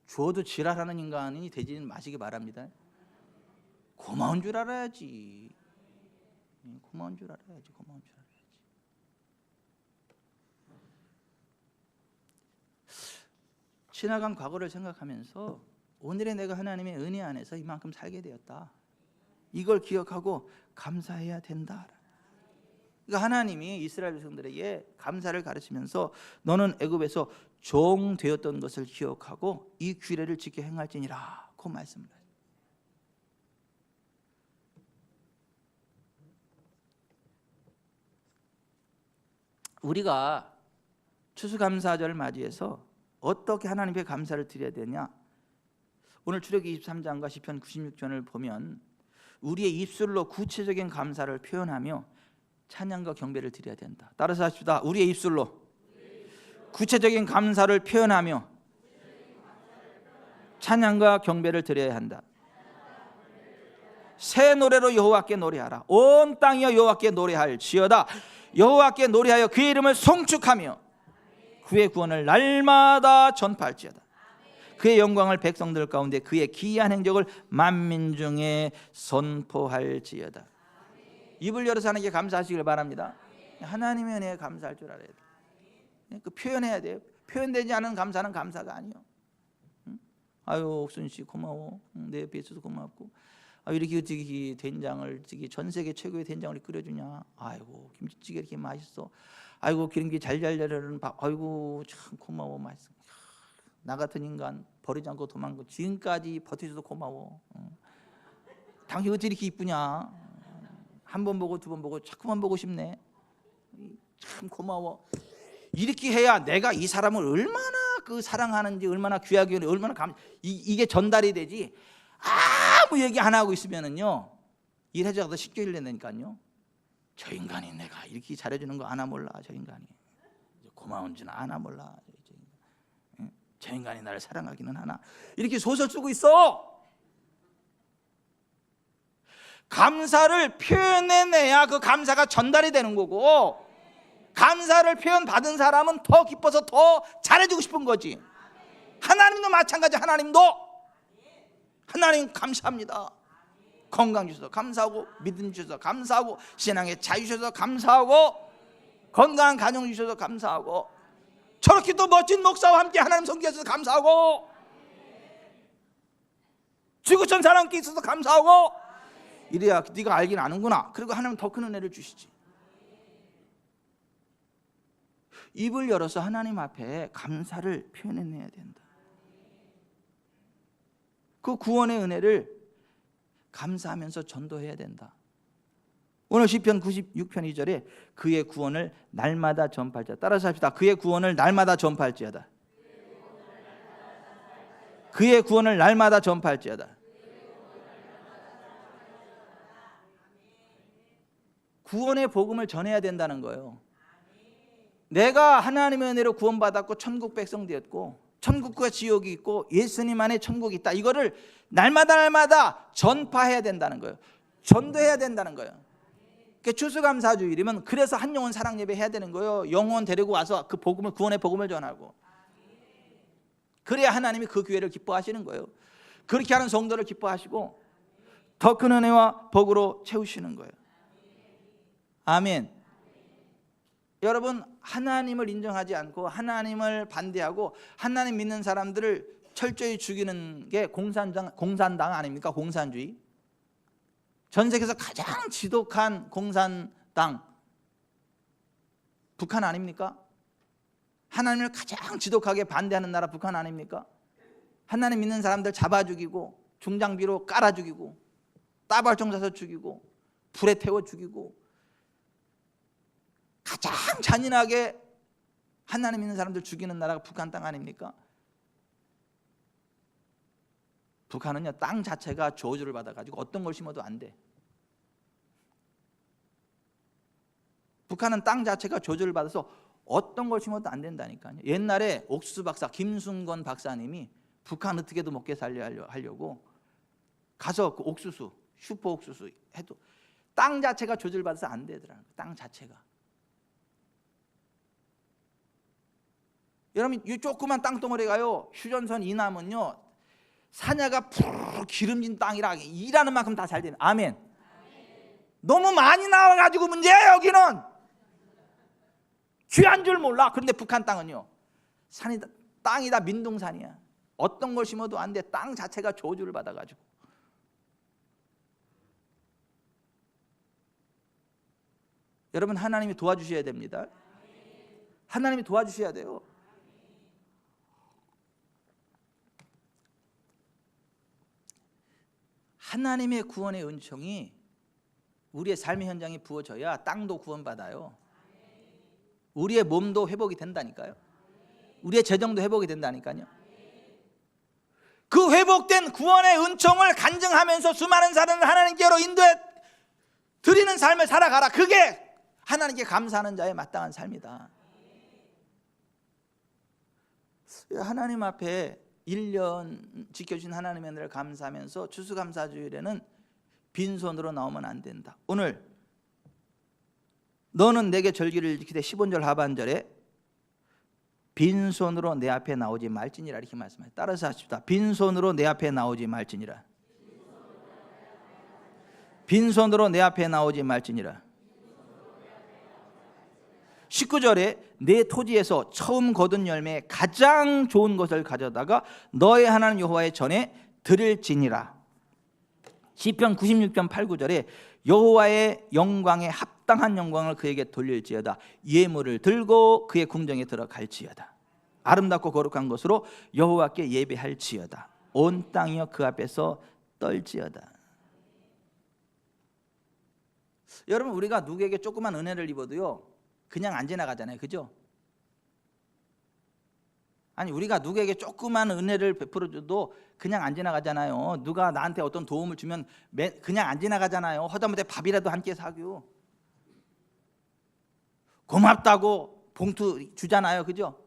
주어도 지랄하는 인간이 되지는 마시기 바랍니다. 고마운 줄 알아야지. 고마운 줄 알아야지. 고마운 줄 알아야지. 지나간 과거를 생각하면서 오늘의 내가 하나님의 은혜 안에서 이만큼 살게 되었다, 이걸 기억하고 감사해야 된다. 그러니까 하나님이 이스라엘 백성들에게 감사를 가르치면서 너는 애굽에서 종 되었던 것을 기억하고 이 규례를 지켜 행할지니라 그 말씀을 하죠. 우리가 추수감사절을 맞이해서 어떻게 하나님께 감사를 드려야 되냐? 오늘 출애굽기 23장과 시편 96편을 보면 우리의 입술로 구체적인 감사를 표현하며 찬양과 경배를 드려야 된다. 따라서 하십시다. 우리의 입술로 구체적인 감사를 표현하며 찬양과 경배를 드려야 한다. 새 노래로 여호와께 노래하라. 온 땅이여 여호와께 노래할지어다. 여호와께 노래하여 그의 이름을 송축하며 그의 구원을 날마다 전파할지어다. 그의 영광을 백성들 가운데 그의 기이한 행적을 만민 중에 선포할지어다. 입을 열어서 하나님께 감사하시길 바랍니다. 하나님의 은혜에 감사할 줄 알아야 돼요. 그 표현해야 돼요. 표현되지 않은 감사는 감사가 아니요. 아유 옥순 씨 고마워. 내 옆에 있어서 고맙고. 이렇게 어떻게 된장을 전 세계 최고의 된장을 끓여주냐. 아이고 김치찌개 이렇게 맛있어. 아이고 기름기 잘자르는 밥. 아이고 참 고마워 맛있어. 나 같은 인간 버리지 않고 도망가 지금까지 버텨줘서 고마워. 당신 어떻게 이렇게 이쁘냐. 한 번 보고 두 번 보고 자꾸만 보고 싶네. 참 고마워. 이렇게 해야 내가 이 사람을 얼마나 그 사랑하는지 얼마나 귀하게 얼마나 이게 전달이 되지. 아무 얘기 안 하고 있으면은요 일해줘도 쉽게 일낸다니까요. 저 인간이 내가 이렇게 잘해주는 거 아나 몰라. 저 인간이 고마운 줄 아나 몰라. 저 인간이 나를 사랑하기는 하나. 이렇게 소설 쓰고 있어. 감사를 표현해내야 그 감사가 전달이 되는 거고, 감사를 표현받은 사람은 더 기뻐서 더 잘해주고 싶은 거지. 하나님도 마찬가지. 하나님 감사합니다. 건강 주셔서 감사하고, 믿음 주셔서 감사하고, 신앙의 자유 주셔서 감사하고, 건강한 가정 주셔서 감사하고, 저렇게 또 멋진 목사와 함께 하나님 섬기셔서 감사하고, 지구촌 사람께 있어서 감사하고, 이래야 네가 알긴 아는구나. 그리고 하나님 더 큰 은혜를 주시지. 입을 열어서 하나님 앞에 감사를 표현해내야 된다. 그 구원의 은혜를 감사하면서 전도해야 된다. 오늘 시편 96편 2절에 그의 구원을 날마다 전파할지어다. 따라서 합시다. 그의 구원을 날마다 전파할지어다. 그의 구원을 날마다 전파할지어다. 구원의 복음을 전해야 된다는 거예요. 내가 하나님의 은혜로 구원받았고 천국 백성 되었고 천국과 지옥이 있고 예수님 안에 천국이 있다. 이거를 날마다 전파해야 된다는 거예요. 전도해야 된다는 거예요. 그러니까 추수감사주일이면 그래서 한 영혼 사랑 예배 해야 되는 거예요. 영혼 데리고 와서 그 복음을, 구원의 복음을 전하고, 그래야 하나님이 그 교회를 기뻐하시는 거예요. 그렇게 하는 성도를 기뻐하시고 더 큰 은혜와 복으로 채우시는 거예요. 아멘. 여러분, 하나님을 인정하지 않고 하나님을 반대하고 하나님 믿는 사람들을 철저히 죽이는 게 공산당 아닙니까? 공산주의. 전 세계에서 가장 지독한 공산당 북한 아닙니까? 하나님을 가장 지독하게 반대하는 나라 북한 아닙니까? 하나님 믿는 사람들 잡아 죽이고 중장비로 깔아 죽이고 따발총 쏴서 죽이고 불에 태워 죽이고 가장 잔인하게 하나님 믿는 사람들 죽이는 나라가 북한 땅 아닙니까? 북한은요 땅 자체가 저주를 받아가지고 어떤 걸 심어도 안 돼. 북한은 땅 자체가 저주를 받아서 어떤 걸 심어도 안 된다니까요. 옛날에 옥수수 박사 김순건 박사님이 북한 어떻게든 먹게 살려고 가서 그 옥수수, 슈퍼 옥수수 해도 땅 자체가 저주를 받아서 안 되더라고요. 땅 자체가. 여러분, 이 조그만 땅덩어리가요, 휴전선 이남은요 사냐가 푸르르 기름진 땅이라 일하는 만큼 다 잘 되는. 아멘. 너무 많이 나와가지고 문제야. 여기는 귀한 줄 몰라. 그런데 북한 땅은요 산이다, 땅이다, 민둥산이야. 어떤 걸 심어도 안 돼. 땅 자체가 저주를 받아가지고. 여러분, 하나님이 도와주셔야 됩니다. 하나님이 도와주셔야 돼요. 하나님의 구원의 은총이 우리의 삶의 현장에 부어져야 땅도 구원받아요. 우리의 몸도 회복이 된다니까요. 우리의 재정도 회복이 된다니까요. 그 회복된 구원의 은총을 간증하면서 수많은 사람을 하나님께로 인도해 드리는 삶을 살아가라. 그게 하나님께 감사하는 자의 마땅한 삶이다. 하나님 앞에 1년 지켜주신 하나님의 은혜를 감사하면서 추수감사주일에는 빈손으로 나오면 안 된다. 오늘 너는 내게 절기를 지키되 15절 하반절에 빈손으로 내 앞에 나오지 말지니라 이렇게 말씀하세요. 따라서 하십시다. 빈손으로 내 앞에 나오지 말지니라. 빈손으로 내 앞에 나오지 말지니라. 19절에 내 토지에서 처음 거둔 열매에 가장 좋은 것을 가져다가 너의 하나님 여호와의 전에 드릴지니라. 시편 96편 8, 9절에 여호와의 영광에 합당한 영광을 그에게 돌릴지어다. 예물을 들고 그의 궁정에 들어갈지어다. 아름답고 거룩한 것으로 여호와께 예배할지어다. 온 땅이여 그 앞에서 떨지어다. 여러분, 우리가 누구에게 조그만 은혜를 입어도요 그냥 안 지나가잖아요. 그죠? 아니, 우리가 누구에게 조그만 은혜를 베풀어줘도 그냥 안 지나가잖아요. 누가 나한테 어떤 도움을 주면 그냥 안 지나가잖아요. 허다못해 밥이라도 한 끼 사고 고맙다고 봉투 주잖아요. 그죠?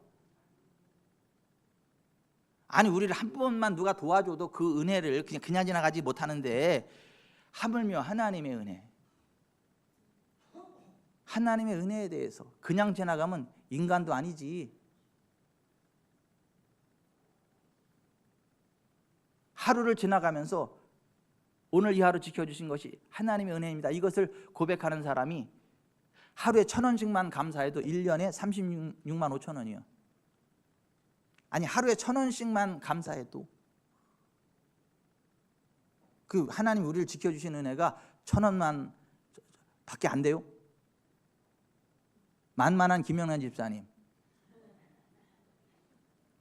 아니, 우리를 한 번만 누가 도와줘도 그 은혜를 그냥 지나가지 못하는데 하물며 하나님의 은혜, 하나님의 은혜에 대해서 그냥 지나가면 인간도 아니지. 하루를 지나가면서 오늘 이 하루 지켜주신 것이 하나님의 은혜입니다. 이것을 고백하는 사람이 하루에 1,000원씩만 감사해도 1년에 36만 5천 원이요. 아니, 하루에 1,000원씩만 감사해도 그 하나님 우리를 지켜주신 은혜가 1,000원만 밖에 안 돼요. 만만한 김영란 집사님,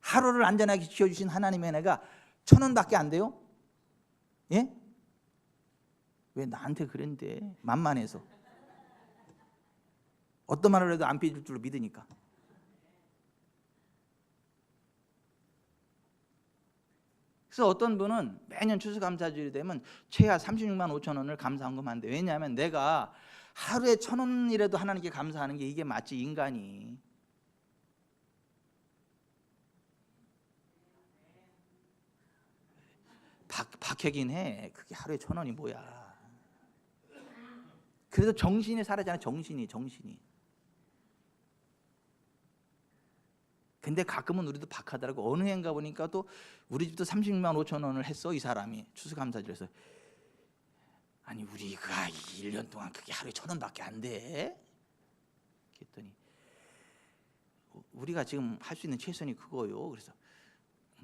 하루를 안전하게 지켜주신 하나님의 은혜가 1,000원밖에 안 돼요? 예? 왜 나한테 그랬는데? 만만해서. 어떤 말을 해도 안 삐질 줄 믿으니까. 그래서 어떤 분은 매년 추수감사절이 되면 최하 36만 5천 원을 감사한금 한대. 왜냐하면 내가 하루에 1,000원이라도 하나님께 감사하는 게 이게 맞지, 인간이. 박해긴 해. 그게 하루에 1,000원이 뭐야. 그래도 정신이 사라지잖아. 정신이. 근데 가끔은 우리도 박하더라고. 어느 해인가 보니까 또 우리 집도 36만 5천 원을 했어, 이 사람이. 추수감사절에서. 아니, 우리가 1년 동안 그게 하루에 1,000원밖에 안 돼? 그랬더니 우리가 지금 할 수 있는 최선이 그거요. 그래서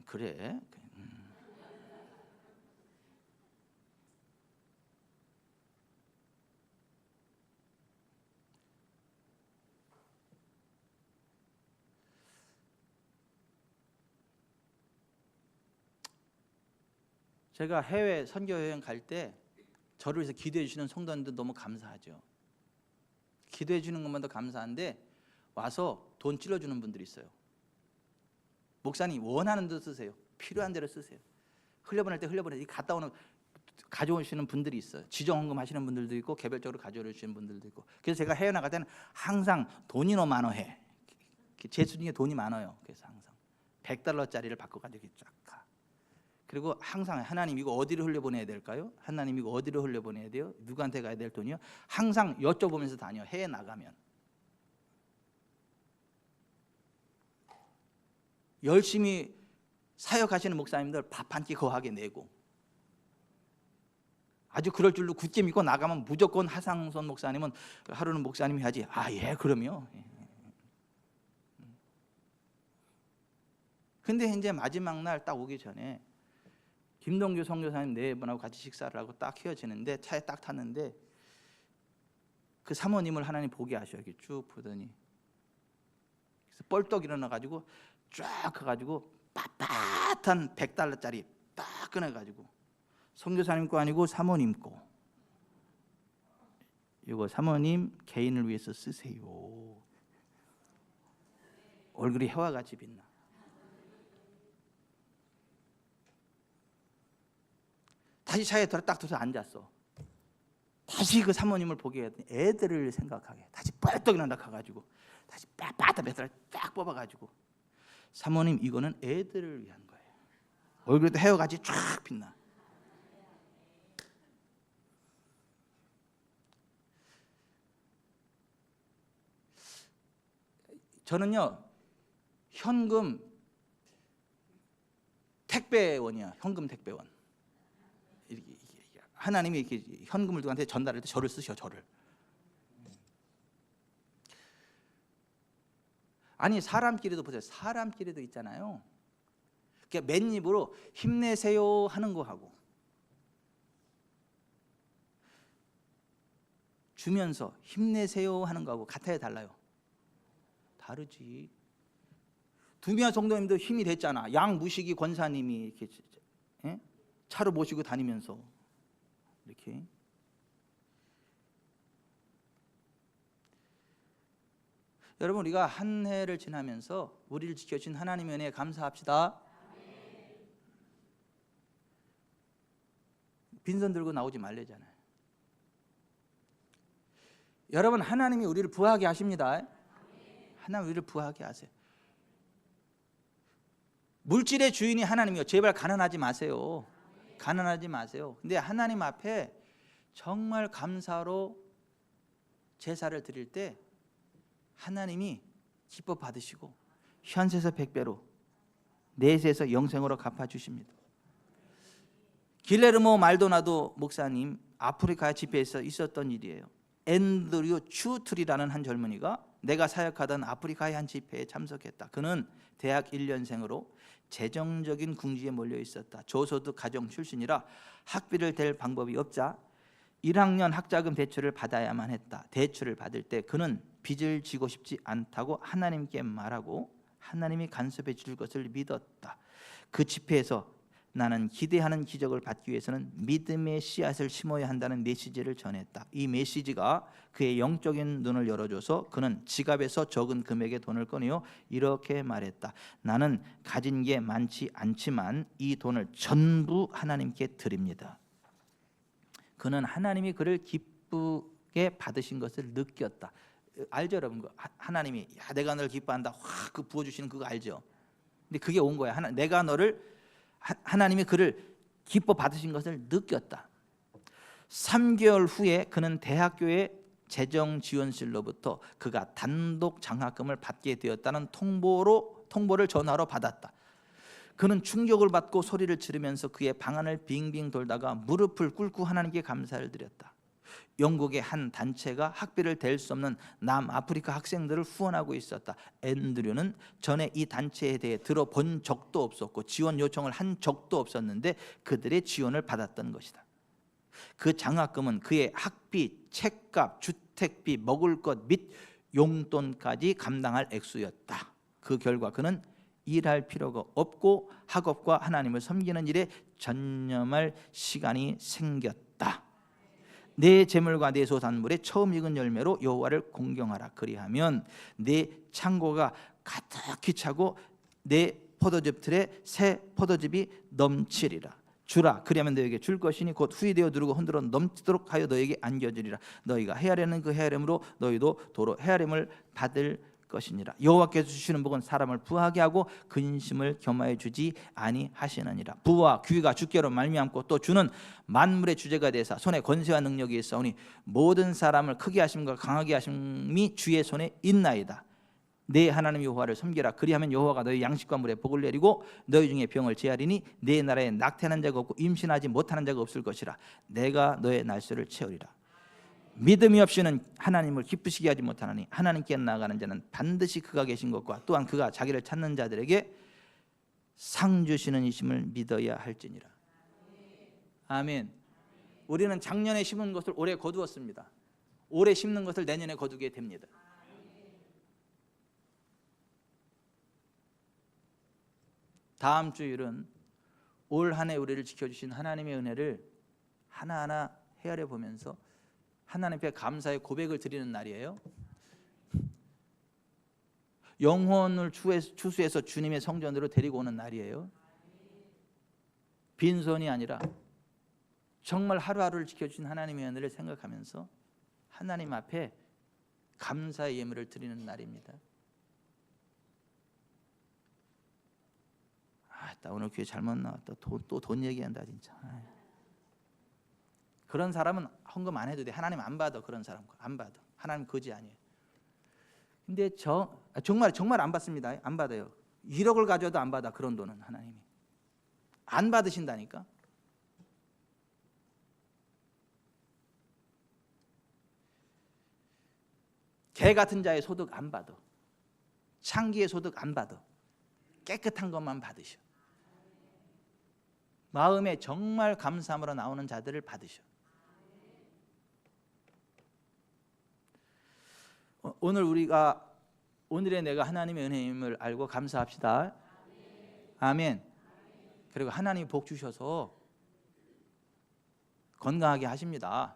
그래. 제가 해외 선교 여행 갈 때 저를 위해서 기도해 주시는 성도님들 너무 감사하죠. 기도해 주는 것만도 감사한데 와서 돈 찔러주는 분들이 있어요. 목사님 원하는 대로 쓰세요. 필요한 대로 쓰세요. 흘려보낼 때 흘려보내지. 갔다 오는 가져오시는 분들이 있어요. 지정헌금 하시는 분들도 있고 개별적으로 가져오시는 분들도 있고. 그래서 제가 해외 나갈 때는 항상 돈이 너무 많어 해. 제 수중에 돈이 많아요. 그래서 항상 $100짜리를 바꿔가지고 쫙 가. 그리고 항상 하나님 이거 어디로 흘려보내야 될까요? 하나님 이거 어디로 흘려보내야 돼요? 누구한테 가야 될 돈이요? 항상 여쭤보면서 다녀. 해외 나가면 열심히 사역하시는 목사님들 밥 한 끼 거하게 내고 아주 그럴 줄로 굳게 믿고 나가면 무조건 하상선 목사님은 하루는 목사님이 하지. 아, 예, 그럼요. 근데 이제 마지막 날 딱 오기 전에 김동규 선교사님 네 분하고 같이 식사를 하고 딱 헤어지는데 차에 딱 탔는데 그 사모님을 하나님 보게 하셔. 이렇게 쭉 보더니 그래서 뻘떡 일어나가지고 쫙 가가지고 빳빳한 $100짜리 딱 꺼내가지고 선교사님 거 아니고 사모님 거. 이거 사모님 개인을 위해서 쓰세요. 얼굴이 해와 같이 빛나. 다시 차에 딱 들어서 앉았어. 다시 그 사모님을 보게 했더니 애들을 생각하게 다시 뻘떡 일어나 가가지고 다시 빳빳한 뱃살을 쫙 뽑아가지고 사모님 이거는 애들을 위한 거예요. 얼굴에도 헤어같이 쫙 빛나. 저는요 현금 택배원이야. 현금 택배원. 하나님이 이렇게 현금을 누구한테 전달할 때 절을 쓰셔. 절을. 아니 사람끼리도 보세요. 사람끼리도 있잖아요. 그러니까 맨입으로 힘내세요 하는 거하고 주면서 힘내세요 하는 거하고 같아야 달라요? 다르지. 두미아 성도님도 힘이 됐잖아. 양무식이 권사님이 이렇게 차로 모시고 다니면서 이렇게. 여러분 우리가 한 해를 지나면서 우리를 지켜주신 하나님의 은혜에 감사합시다. 빈손 들고 나오지 말래잖아요. 여러분 하나님이 우리를 부하게 하십니다. 하나님 우리를 부하게 하세요. 물질의 주인이 하나님이요. 제발 가난하지 마세요. 가난하지 마세요. 근데 하나님 앞에 정말 감사로 제사를 드릴 때 하나님이 기뻐 받으시고 현세에서 100배로 내세에서 영생으로 갚아주십니다. 길레르모 말도나도 목사님 아프리카 집회에서 있었던 일이에요. 앤드류 추틀이라는 한 젊은이가 내가 사역하던 아프리카의 한 집회에 참석했다. 그는 대학 1년생으로 재정적인 궁지에 몰려 있었다. 저소득 가정 출신이라 학비를 댈 방법이 없자 1학년 학자금 대출을 받아야만 했다. 대출을 받을 때 그는 빚을 지고 싶지 않다고 하나님께 말하고 하나님이 간섭해 줄 것을 믿었다. 그 집회에서 나는 기대하는 기적을 받기 위해서는 믿음의 씨앗을 심어야 한다는 메시지를 전했다. 이 메시지가 그의 영적인 눈을 열어줘서 그는 지갑에서 적은 금액의 돈을 꺼내어 이렇게 말했다. 나는 가진 게 많지 않지만 이 돈을 전부 하나님께 드립니다. 그는 하나님이 그를 기쁘게 받으신 것을 느꼈다. 알죠 여러분? 하나님이 야, 내가 너를 기뻐한다 확 그 부어주시는 그거 알죠? 근데 그게 온 거야. 내가 너를 하나님이 그를 기뻐 받으신 것을 느꼈다. 3개월 후에 그는 대학교의 재정지원실로부터 그가 단독 장학금을 받게 되었다는 통보를 전화로 받았다. 그는 충격을 받고 소리를 지르면서 그의 방안을 빙빙 돌다가 무릎을 꿇고 하나님께 감사를 드렸다. 영국의 한 단체가 학비를 댈 수 없는 남아프리카 학생들을 후원하고 있었다. 앤드류는 전에 이 단체에 대해 들어본 적도 없었고 지원 요청을 한 적도 없었는데 그들의 지원을 받았던 것이다. 그 장학금은 그의 학비, 책값, 주택비, 먹을 것 및 용돈까지 감당할 액수였다. 그 결과 그는 일할 필요가 없고 학업과 하나님을 섬기는 일에 전념할 시간이 생겼다. 내 재물과 내 소산물의 처음 익은 열매로 여호와를 공경하라. 그리하면 내 창고가 가득히 차고 내 포도즙 틀에 새 포도즙이 넘치리라. 주라. 그리하면 너에게 줄 것이니 곧 후이되어 누르고 흔들어 넘치도록 하여 너에게 안겨주리라. 너희가 헤아려는 그 헤아림으로 너희도 도로 헤아림을 받을 것이니라. 여호와께서 주시는 복은 사람을 부하게 하고 근심을 겸하여 주지 아니하시느니라. 부와 귀가 주께로 말미암고 또 주는 만물의 주제가 되사 손에 권세와 능력이 있사오니 모든 사람을 크게 하심과 강하게 하심이 주의 손에 있나이다. 내 하나님 여호와를 섬기라. 그리하면 여호와가 너희 양식과 물에 복을 내리고 너희 중에 병을 제하리니 내 나라에 낙태하는 자가 없고 임신하지 못하는 자가 없을 것이라. 내가 너의 날수를 채우리라. 믿음이 없이는 하나님을 기쁘시게 하지 못하나니 하나님께 나아가는 자는 반드시 그가 계신 것과 또한 그가 자기를 찾는 자들에게 상 주시는 이심을 믿어야 할지니라. 아멘. 우리는 작년에 심은 것을 올해 거두었습니다. 올해 심는 것을 내년에 거두게 됩니다. 다음 주일은 올 한 해 우리를 지켜주신 하나님의 은혜를 하나하나 헤아려 보면서 하나님 앞에 감사의 고백을 드리는 날이에요. 영혼을 추수해서 주님의 성전으로 데리고 오는 날이에요. 빈손이 아니라 정말 하루하루를 지켜주신 하나님의 은혜를 생각하면서 하나님 앞에 감사의 예물을 드리는 날입니다. 나 오늘 교회 잘못 나왔다. 또 돈 얘기한다 진짜. 그런 사람은 헌금 안 해도 돼. 하나님 안 받아. 그런 사람 안 받아. 하나님 거지 아니에요. 근데 정말 안 받습니다. 안 받아요. 1억을 가져도 안 받아. 그런 돈은 하나님이 안 받으신다니까. 개 같은 자의 소득 안 받아. 창기의 소득 안 받아. 깨끗한 것만 받으셔. 마음에 정말 감사함으로 나오는 자들을 받으셔. 오늘의 내가 하나님의 은혜임을 알고 감사합시다. 아멘. 그리고 하나님이 복 주셔서 건강하게 하십니다.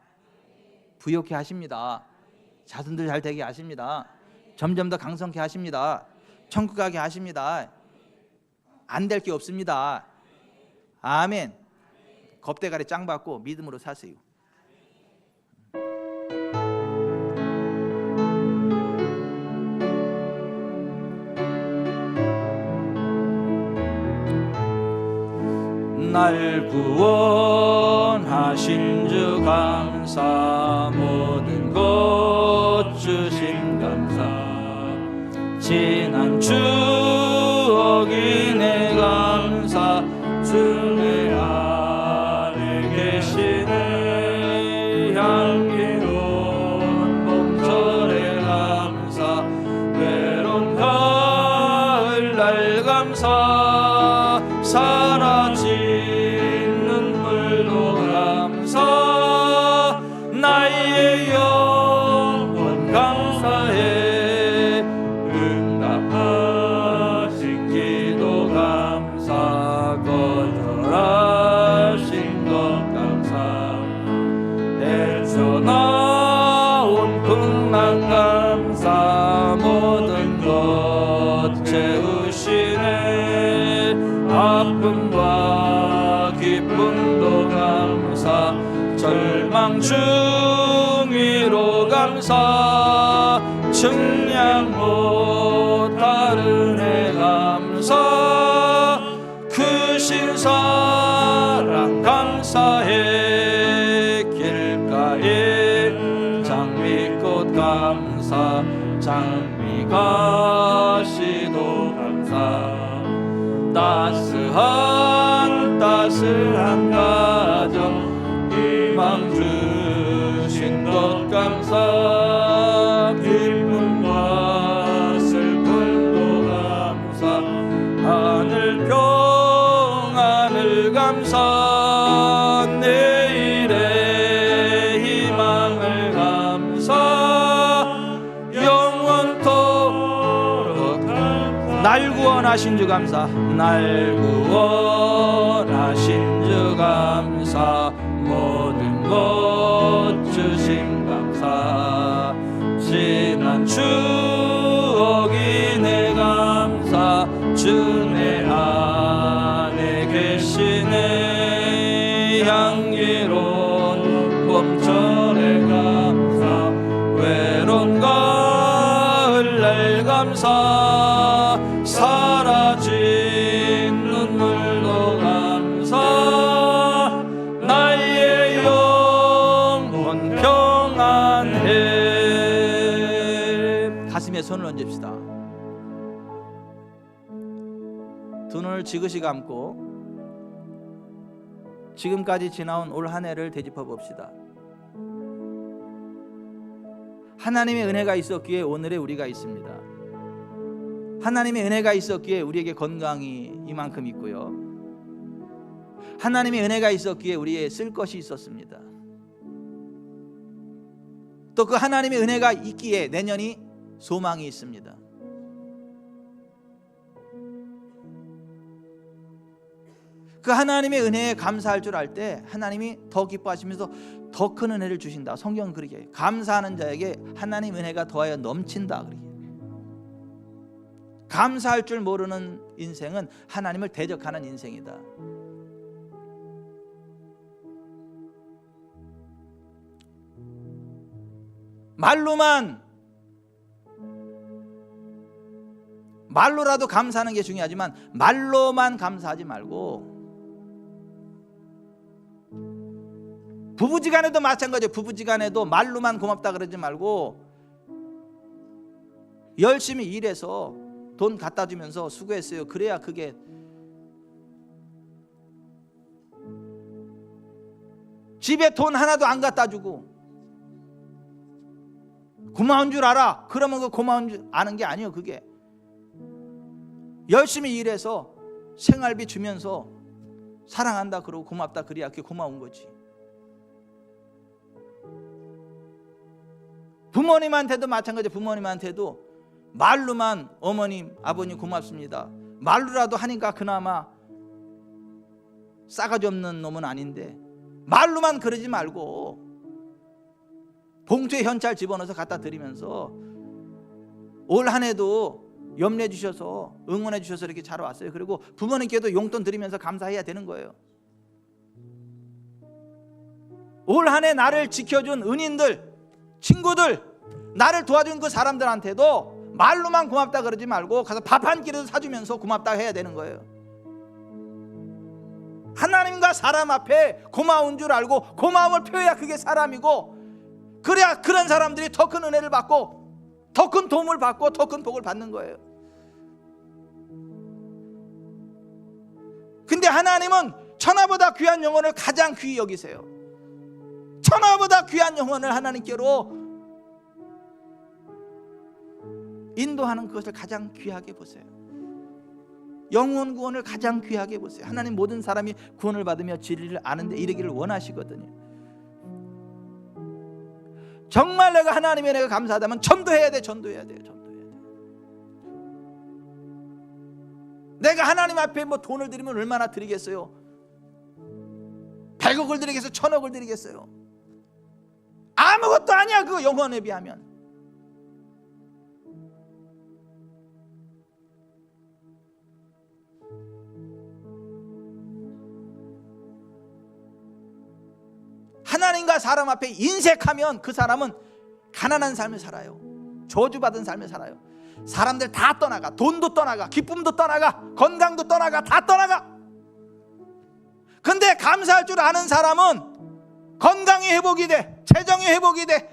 부욕해 하십니다. 자손들 잘 되게 하십니다. 점점 더 강성케 하십니다. 천국 가게 하십니다. 안 될 게 없습니다. 아멘. 겁대가리 짱 받고 믿음으로 사세요. 날 구원하신 주 감사, 모든 것 주신 감사, 지난 추억이 내 감사, 주 내 안에 계시네 향기로운 봄철의 감사, 외로운 가을날 감사, 사라진 눈물도 감사, 나의 영혼 감사해, 응답하신 기도 감사, 거절하신 것 감사, 헤쳐나온 풍랑 감사, 모든 것 채우시네 아픔과 기쁨도 감사, 절망 중위로 감사, 측량 못하는 애 감사, 크신 사랑 감사해, 길가에 장미꽃 감사, 장미가시도 감사, 따스한 가정 희망 주신 것 감사, 기쁨과 슬픔도 감사, 하늘 평안을 감사, 내일의 희망을 감사, 영원토록 감사, 날 구원하신 주 감사, 날 구원하신 주 감사, 모든 것 주신 감사, 지난 추억이 내 감사, 주 내 안에 계시네 향기로운 봄철의 감사, 외로운 가을날 감사, 사라진 눈물도 감사, 나의 영혼 평안해. 가슴에 손을 얹읍시다. 두 눈을 지그시 감고 지금까지 지나온 올 한 해를 되짚어 봅시다. 하나님의 은혜가 있었기에 오늘의 우리가 있습니다. 하나님의 은혜가 있었기에 우리에게 건강이 이만큼 있고요, 하나님의 은혜가 있었기에 우리의 쓸 것이 있었습니다. 또 그 하나님의 은혜가 있기에 내년이 소망이 있습니다. 그 하나님의 은혜에 감사할 줄 알 때 하나님이 더 기뻐하시면서 더 큰 은혜를 주신다. 성경은 그렇게 해요. 감사하는 자에게 하나님 은혜가 더하여 넘친다. 그렇게. 감사할 줄 모르는 인생은 하나님을 대적하는 인생이다. 말로라도 감사하는 게 중요하지만 말로만 감사하지 말고, 부부지간에도 마찬가지예요. 부부지간에도 말로만 고맙다 그러지 말고 열심히 일해서 돈 갖다 주면서 수고했어요. 그래야 그게 집에 돈 하나도 안 갖다 주고 고마운 줄 알아. 그러면 그 고마운 줄 아는 게 아니에요. 그게 열심히 일해서 생활비 주면서 사랑한다 그러고 고맙다 그래야 그게 고마운 거지. 부모님한테도 마찬가지. 부모님한테도 말로만 어머님 아버님 고맙습니다 말로라도 하니까 그나마 싸가지 없는 놈은 아닌데 말로만 그러지 말고 봉투에 현찰 집어넣어서 갖다 드리면서 올 한 해도 염려해 주셔서 응원해 주셔서 이렇게 잘 왔어요. 그리고 부모님께도 용돈 드리면서 감사해야 되는 거예요. 올 한 해 나를 지켜준 은인들, 친구들, 나를 도와준 그 사람들한테도 말로만 고맙다 그러지 말고 가서 밥 한 끼라도 사주면서 고맙다 해야 되는 거예요. 하나님과 사람 앞에 고마운 줄 알고 고마움을 표해야 그게 사람이고, 그래야 그런 사람들이 더 큰 은혜를 받고 더 큰 도움을 받고 더 큰 복을 받는 거예요. 근데 하나님은 천하보다 귀한 영혼을 가장 귀히 여기세요. 천하보다 귀한 영혼을 하나님께로 인도하는 그것을 가장 귀하게 보세요. 영혼 구원을 가장 귀하게 보세요. 하나님 모든 사람이 구원을 받으며 진리를 아는데 이르기를 원하시거든요. 정말 내가 하나님의 은혜가 감사하다면 전도해야 돼. 전도해야 돼요. 전도해야 돼. 내가 하나님 앞에 뭐 돈을 드리면 얼마나 드리겠어요? 100억을 드리겠어요? 1000억을 드리겠어요? 아무것도 아니야. 그 영혼에 비하면. 하나님과 사람 앞에 인색하면 그 사람은 가난한 삶을 살아요. 저주받은 삶을 살아요. 사람들 다 떠나가. 돈도 떠나가. 기쁨도 떠나가. 건강도 떠나가. 다 떠나가. 근데 감사할 줄 아는 사람은 건강이 회복이 돼. 재정이 회복이 돼.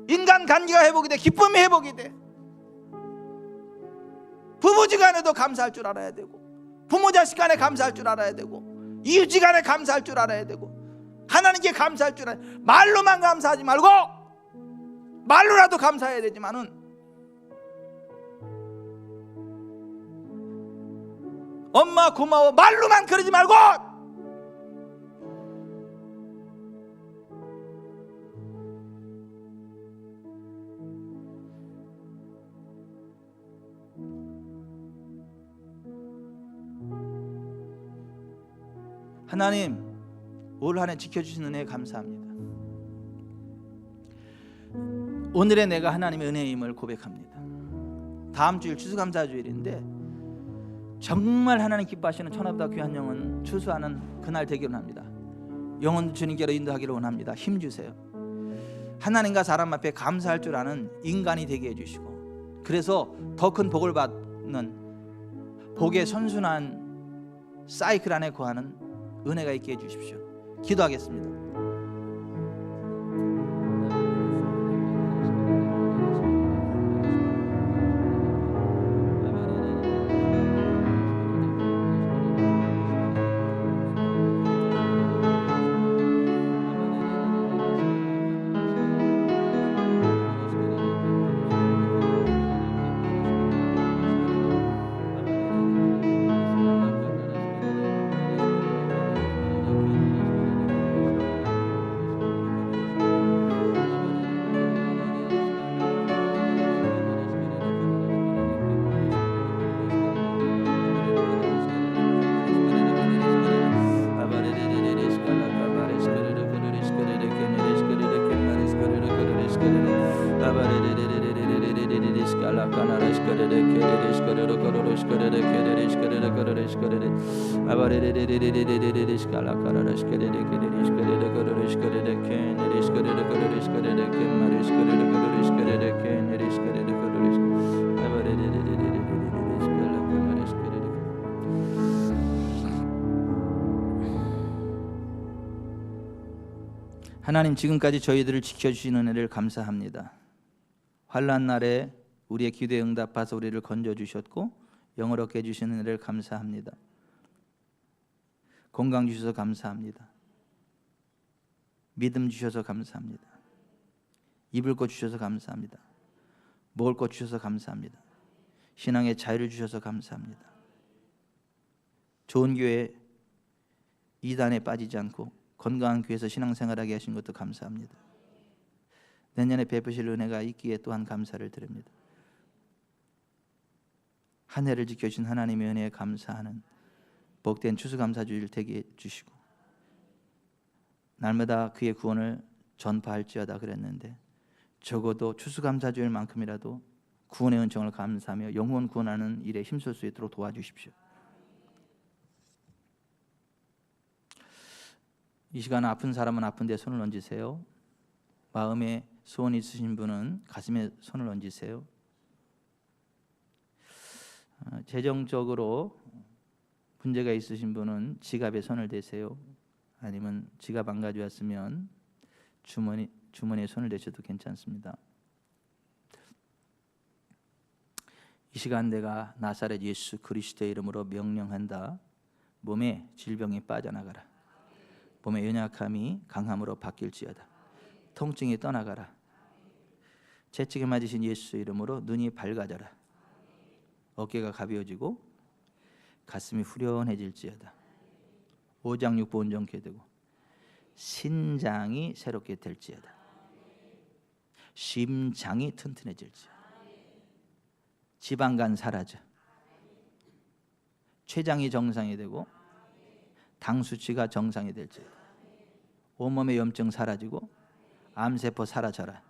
인간관계가 회복이 돼. 기쁨이 회복이 돼. 부부지간에도 감사할 줄 알아야 되고, 부모 자식간에 감사할 줄 알아야 되고, 이웃지간에 감사할 줄 알아야 되고, 하나님께 감사할 줄 알아야 돼. 말로만 감사하지 말고, 말로라도 감사해야 되지만은 엄마 고마워 말로만 그러지 말고, 하나님 올 한 해 지켜주신 은혜에 감사합니다. 오늘의 내가 하나님의 은혜임을 고백합니다. 다음 주일 추수감사주일인데 정말 하나님 기뻐하시는 천하보다 귀한 영혼 추수하는 그날 되기를 원합니다. 영혼 주님께로 인도하기를 원합니다. 힘주세요. 하나님과 사람 앞에 감사할 줄 아는 인간이 되게 해주시고, 그래서 더 큰 복을 받는 복의 선순환 사이클 안에 거하는 은혜가 있게 해주십시오. 기도하겠습니다. 하나님, 지금까지 저희들을 지켜주신 은혜를 감사합니다. 환난 날에 우리의 기도에 응답하사 우리를 건져주셨고 영어롭게 해주시는 은혜를 감사합니다. 건강 주셔서 감사합니다. 믿음 주셔서 감사합니다. 입을 것 주셔서 감사합니다. 먹을 것 주셔서 감사합니다. 신앙의 자유를 주셔서 감사합니다. 좋은 교회 이단에 빠지지 않고 건강한 교회에서 신앙생활하게 하신 것도 감사합니다. 내년에 베푸실 은혜가 있기에 또한 감사를 드립니다. 한 해를 지켜주신 하나님의 은혜에 감사하는 복된 추수감사주일 되게 해주시고 날마다 그의 구원을 전파할지어다 그랬는데 적어도 추수감사주일만큼이라도 구원의 은총을 감사하며 영혼 구원하는 일에 힘쓸 수 있도록 도와주십시오. 이 시간 아픈 사람은 아픈 데 손을 얹으세요. 마음에 소원이 있으신 분은 가슴에 손을 얹으세요. 재정적으로 문제가 있으신 분은 지갑에 손을 대세요. 아니면 지갑 안 가져왔으면 주머니에 손을 대셔도 괜찮습니다. 이 시간 내가 나사렛 예수 그리스도의 이름으로 명령한다. 몸의 질병이 빠져나가라. 몸의 연약함이 강함으로 바뀔지어다. 통증이 떠나가라. 재치게 맞으신 예수 이름으로 눈이 밝아져라. 어깨가 가벼워지고 가슴이 후련해질지어다. 오장육부 온전케 되고 신장이 새롭게 될지어다. 심장이 튼튼해질지어다. 지방간 사라져. 췌장이 정상이 되고 당 수치가 정상이 될지어다. 온몸의 염증 사라지고 암세포 사라져라.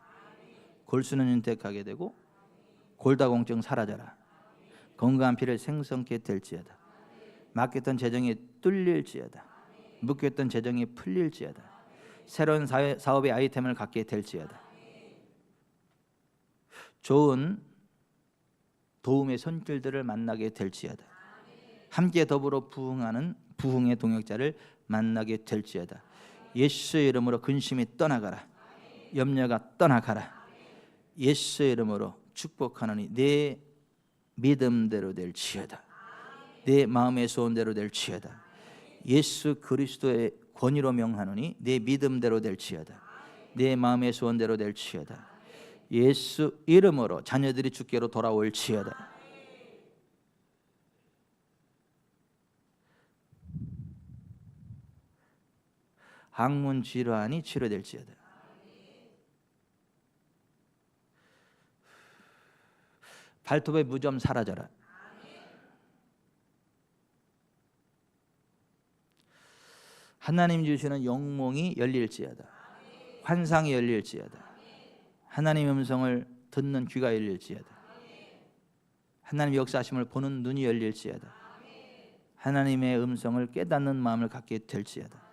골수는 윤택하게 되고 골다공증 사라져라. 건강한 피를 생성케 될지어다. 막혔던 재정이 뚫릴지어다. 묶였던 재정이 풀릴지어다. 새로운 사업의 아이템을 갖게 될지어다. 좋은 도움의 손길들을 만나게 될지어다. 함께 더불어 부흥하는 부흥의 동역자를 만나게 될지어다. 예수의 이름으로 근심이 떠나가라. 염려가 떠나가라. 예수의 이름으로 축복하노니 내 믿음대로 될지어다. 내 마음의 소원대로 될지어다. 예수 그리스도의 권위로 명하노니 내 믿음대로 될지어다. 내 마음의 소원대로 될지어다. 예수 이름으로 자녀들이 주께로 돌아올지어다. 항문 질환이 치료될지어다. 발톱의 무좀 사라져라. 하나님 주시는 영몽이 열릴지어다. 환상이 열릴지어다. 하나님의 음성을 듣는 귀가 열릴지어다. 하나님의 역사하심을 보는 눈이 열릴지어다. 하나님의 음성을 깨닫는 마음을 갖게 될지어다.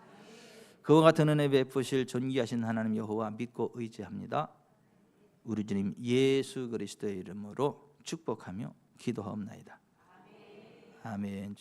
그와 같은 은혜 베푸실 존귀하신 하나님 여호와 믿고 의지합니다. 우리 주님 예수 그리스도의 이름으로 축복하며 기도하옵나이다. 아멘.